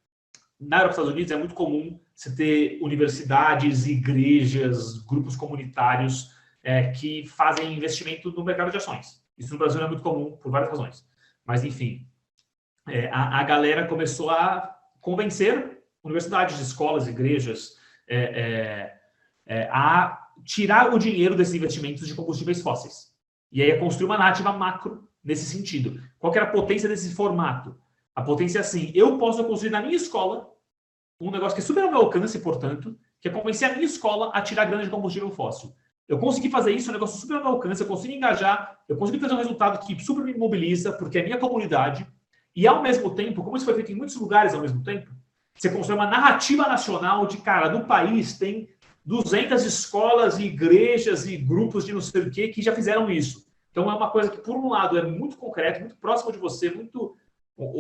Na Europa e nos Estados Unidos é muito comum você ter universidades, igrejas, grupos comunitários que fazem investimento no mercado de ações. Isso no Brasil não é muito comum, por várias razões. Mas, enfim, a galera começou a convencer universidades, escolas, igrejas a tirar o dinheiro desses investimentos de combustíveis fósseis. E aí construir uma narrativa macro nesse sentido. Qual que era a potência desse formato? A potência é assim, eu posso construir na minha escola um negócio que é super ao meu alcance, portanto, que é convencer a minha escola a tirar grana de combustível fóssil. Eu consegui fazer isso, um negócio super ao meu alcance, eu consegui engajar, eu consegui fazer um resultado que super me mobiliza, porque é a minha comunidade, e ao mesmo tempo, como isso foi feito em muitos lugares ao mesmo tempo, você constrói uma narrativa nacional de, cara, no país tem 200 escolas e igrejas e grupos de não sei o quê que já fizeram isso. Então, é uma coisa que, por um lado, é muito concreto, muito próximo de você, muito...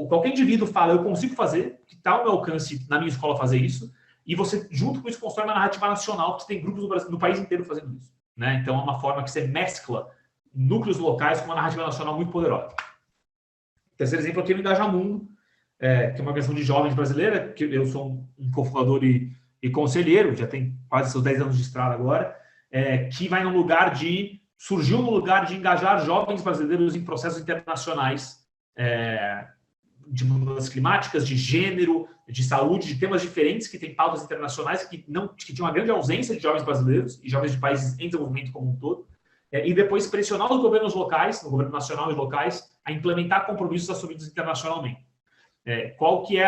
Qualquer indivíduo fala, eu consigo fazer, que está ao meu alcance na minha escola fazer isso, e você, junto com isso, constrói uma narrativa nacional, porque você tem grupos no país inteiro fazendo isso, né? Então, é uma forma que você mescla núcleos locais com uma narrativa nacional muito poderosa. O terceiro exemplo aqui é o Engajamundo, que é uma organização de jovens brasileira, que eu sou um cofundador e conselheiro, já tem quase seus 10 anos de estrada agora, que vai surgiu no lugar de engajar jovens brasileiros em processos internacionais de mudanças climáticas, de gênero, de saúde, de temas diferentes que têm pautas internacionais que tinham uma grande ausência de jovens brasileiros e jovens de países em desenvolvimento como um todo, e depois pressionar os governos locais, o governo nacional e locais, a implementar compromissos assumidos internacionalmente. Qual que é,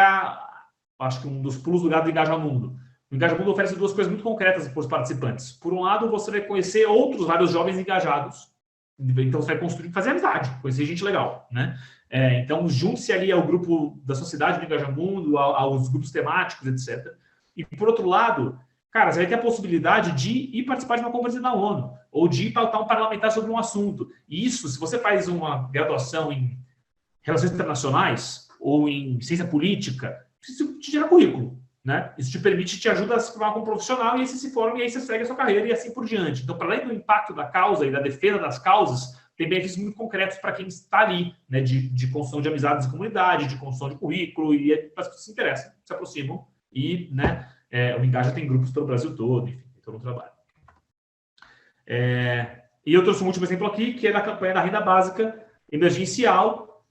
acho que um dos pulos do gato do Engajamundo? O Engajamundo oferece duas coisas muito concretas para os participantes. Por um lado, você vai conhecer vários jovens engajados. Então, você vai construir, fazer amizade, conhecer gente legal, né? Então, junte-se ali ao grupo da sociedade do Engajamundo, aos grupos temáticos, etc. E, por outro lado, cara, você vai ter a possibilidade de ir participar de uma conferência da ONU, ou de ir pautar um parlamentar sobre um assunto. E isso, se você faz uma graduação em Relações Internacionais ou em Ciência Política, isso te gera currículo, né? Isso te ajuda a se formar como profissional, e aí você se forma, e aí você segue a sua carreira, e assim por diante. Então, para além do impacto da causa e da defesa das causas, tem benefícios muito concretos para quem está ali, né? De construção de amizades de comunidade, de construção de currículo, e para as pessoas que se interessam, se aproximam, e, né, o Engaja tem grupos pelo Brasil todo, enfim, tem todo um trabalho. E eu trouxe um último exemplo aqui, que é da campanha da renda básica emergencial,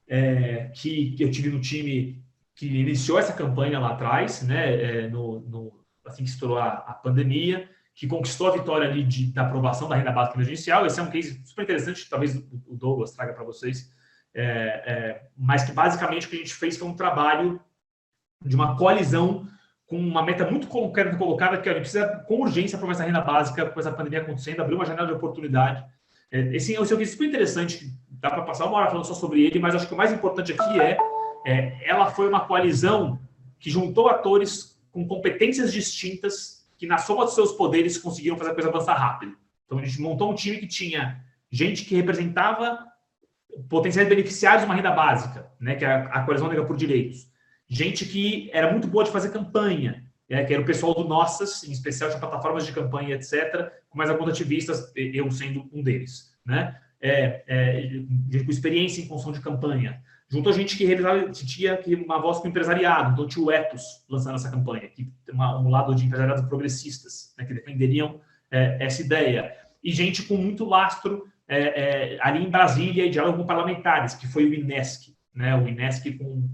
que eu tive no time que iniciou essa campanha lá atrás, né, assim que estourou a pandemia, que conquistou a vitória ali da aprovação da renda básica emergencial. Esse é um case super interessante, talvez o Douglas traga para vocês, mas que basicamente o que a gente fez foi um trabalho de uma coalizão com uma meta muito concreta colocada, que a gente precisa, com urgência, aprovar essa renda básica, com essa pandemia acontecendo, abrir uma janela de oportunidade. Esse é um case super interessante, dá para passar uma hora falando só sobre ele, mas acho que o mais importante aqui ela foi uma coalizão que juntou atores com competências distintas, que na soma dos seus poderes conseguiram fazer a coisa avançar rápido. Então, a gente montou um time que tinha gente que representava potenciais beneficiários de uma renda básica, né, que é a Coalizão Negra por Direitos. Gente que era muito boa de fazer campanha, que era o pessoal do Nossas, em especial de plataformas de campanha, etc., com mais alguns ativistas, eu sendo um deles, né? Gente com experiência em construção de campanha. Juntou gente que tinha uma voz com o empresariado, então tinha o Ethos lançando essa campanha, que tem um lado de empresariados progressistas, né, que defenderiam essa ideia. E gente com muito lastro ali em Brasília e diálogo com parlamentares, que foi o INESC, né, o INESC com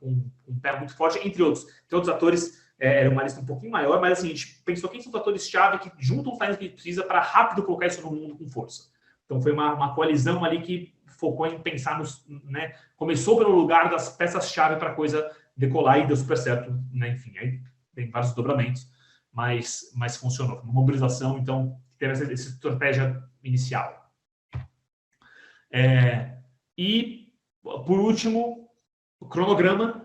um pé muito forte, entre outros. Tem outros atores, era uma lista um pouquinho maior, mas assim, a gente pensou quem são os atores-chave que juntam os talentos que a gente precisa para rápido colocar isso no mundo com força. Então foi uma coalizão ali que focou em pensar né, começou pelo lugar das peças-chave para a coisa decolar e deu super certo, né? Enfim, aí tem vários dobramentos, mas funcionou. Uma mobilização, então, teve essa estratégia inicial. E, por último, o cronograma.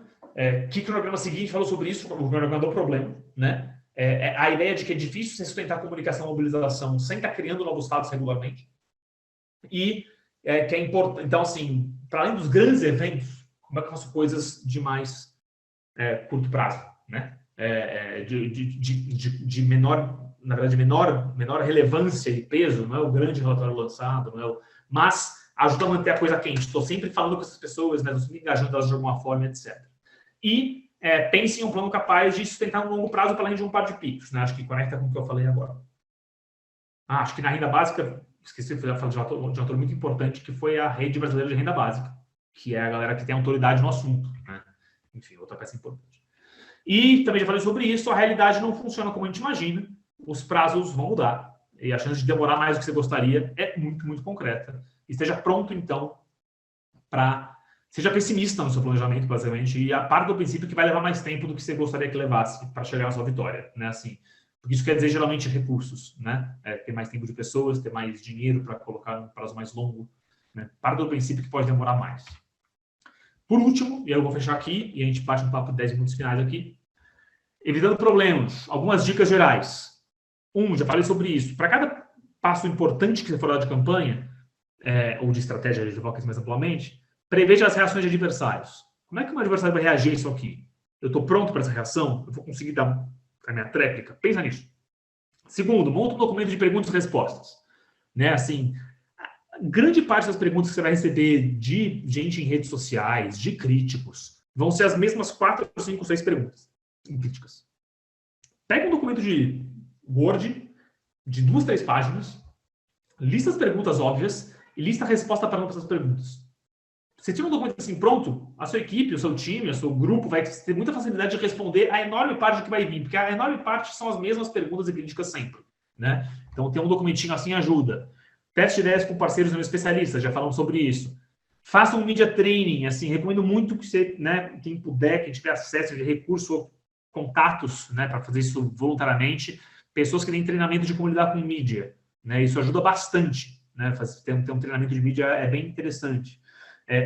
Que cronograma seguinte falou sobre isso? O cronograma do problema, né? A ideia de que é difícil você sustentar a comunicação e mobilização sem estar criando novos fatos regularmente. E que é importante. Então, assim, para além dos grandes eventos, como é que eu faço coisas de mais curto prazo, né? De menor, na verdade, menor relevância e peso, não é o grande relatório lançado, mas ajuda a manter a coisa quente. Estou sempre falando com essas pessoas, né? Estou sempre engajando elas de alguma forma, etc. E pense em um plano capaz de sustentar um longo prazo para além de um par de picos, né? Acho que conecta com o que eu falei agora. Acho que na renda básica, esqueci de falar de um ator muito importante, que foi a Rede Brasileira de Renda Básica, que é a galera que tem autoridade no assunto, né? Enfim, outra peça importante. E também já falei sobre isso, a realidade não funciona como a gente imagina, os prazos vão mudar, e a chance de demorar mais do que você gostaria é muito, muito concreta. Esteja pronto, então, seja pessimista no seu planejamento, basicamente, e a parte do princípio que vai levar mais tempo do que você gostaria que levasse para chegar na sua vitória, né? Assim, porque isso quer dizer, geralmente, recursos, né? Ter mais tempo de pessoas, ter mais dinheiro para colocar um prazo mais longo, né? Parte do princípio que pode demorar mais. Por último, e eu vou fechar aqui, e a gente bate um papo de 10 minutos finais aqui, evitando problemas, algumas dicas gerais. Já falei sobre isso. Para cada passo importante que você for dar de campanha, ou de estratégia de advocacy mais amplamente, preveja as reações de adversários. Como é que o meu adversário vai reagir a isso aqui? Eu estou pronto para essa reação? Eu vou conseguir dar a minha tréplica? Pensa nisso. Segundo, monta um documento de perguntas e respostas. Né? Assim, grande parte das perguntas que você vai receber de gente em redes sociais, de críticos, vão ser as mesmas 4, 5, 6 perguntas em críticas. Pega um documento de Word, de 2, 3 páginas, lista as perguntas óbvias e lista a resposta para essas perguntas. Você tira um documento assim pronto, a sua equipe, o seu time, o seu grupo vai ter muita facilidade de responder a enorme parte do que vai vir, porque a enorme parte são as mesmas perguntas e críticas sempre, né? Então, ter um documentinho assim ajuda. Teste ideias com parceiros não especialistas, já falamos sobre isso. Faça um media training, assim, recomendo muito que você, né, quem puder, quem tiver acesso de recurso, contatos, né, para fazer isso voluntariamente, pessoas que têm treinamento de como lidar com mídia, né? Isso ajuda bastante, né? Ter um treinamento de mídia é bem interessante.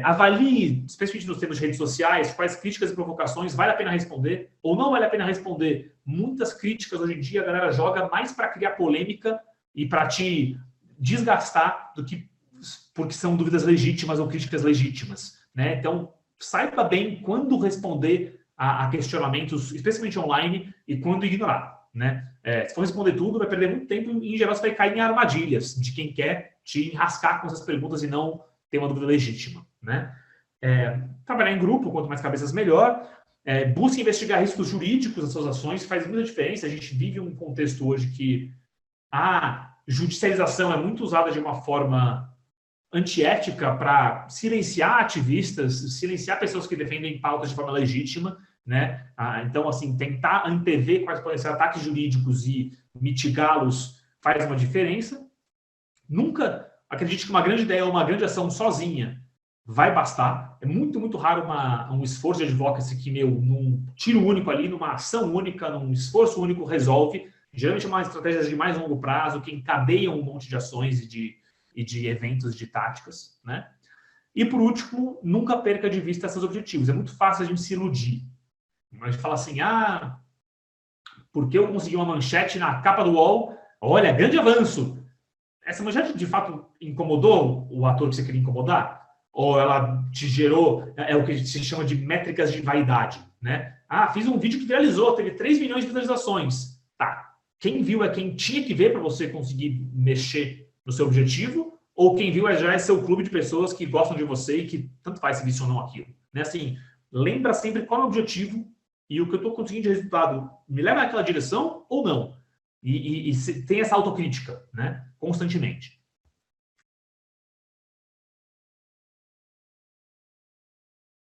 Avalie, especialmente nos termos de redes sociais, quais críticas e provocações vale a pena responder ou não vale a pena responder. Muitas críticas hoje em dia a galera joga mais para criar polêmica e para te desgastar do que porque são dúvidas legítimas ou críticas legítimas, né? Então, saiba bem quando responder a questionamentos, especialmente online, e quando ignorar, né? Se for responder tudo, vai perder muito tempo e, em geral, você vai cair em armadilhas de quem quer te enrascar com essas perguntas e não ter uma dúvida legítima, né? Trabalhar em grupo, quanto mais cabeças, melhor. Busque investigar riscos jurídicos das suas ações, faz muita diferença. A gente vive um contexto hoje que a judicialização é muito usada de uma forma antiética para silenciar ativistas, silenciar pessoas que defendem pautas de forma legítima, né? Então, assim, tentar antever quais podem ser ataques jurídicos e mitigá-los faz uma diferença. Nunca acredite que uma grande ideia ou uma grande ação sozinha vai bastar. É muito, muito raro um esforço de advocacy que, num tiro único ali, numa ação única, num esforço único, resolve. Geralmente é uma estratégia de mais longo prazo, que encadeiam um monte de ações e de eventos, de táticas, né? E, por último, nunca perca de vista seus objetivos. É muito fácil a gente se iludir. A gente fala assim, porque eu consegui uma manchete na capa do UOL, olha, grande avanço. Essa manchete, de fato, incomodou o ator que você queria incomodar? Ou ela te gerou, o que se chama de métricas de vaidade, né? Fiz um vídeo que viralizou, teve 3 milhões de visualizações. Tá, quem viu é quem tinha que ver para você conseguir mexer no seu objetivo, ou quem viu já é seu clube de pessoas que gostam de você e que tanto faz se visto ou não aquilo, né? Assim, lembra sempre qual é o objetivo e o que eu estou conseguindo de resultado me leva naquela direção ou não. E tem essa autocrítica, né? Constantemente.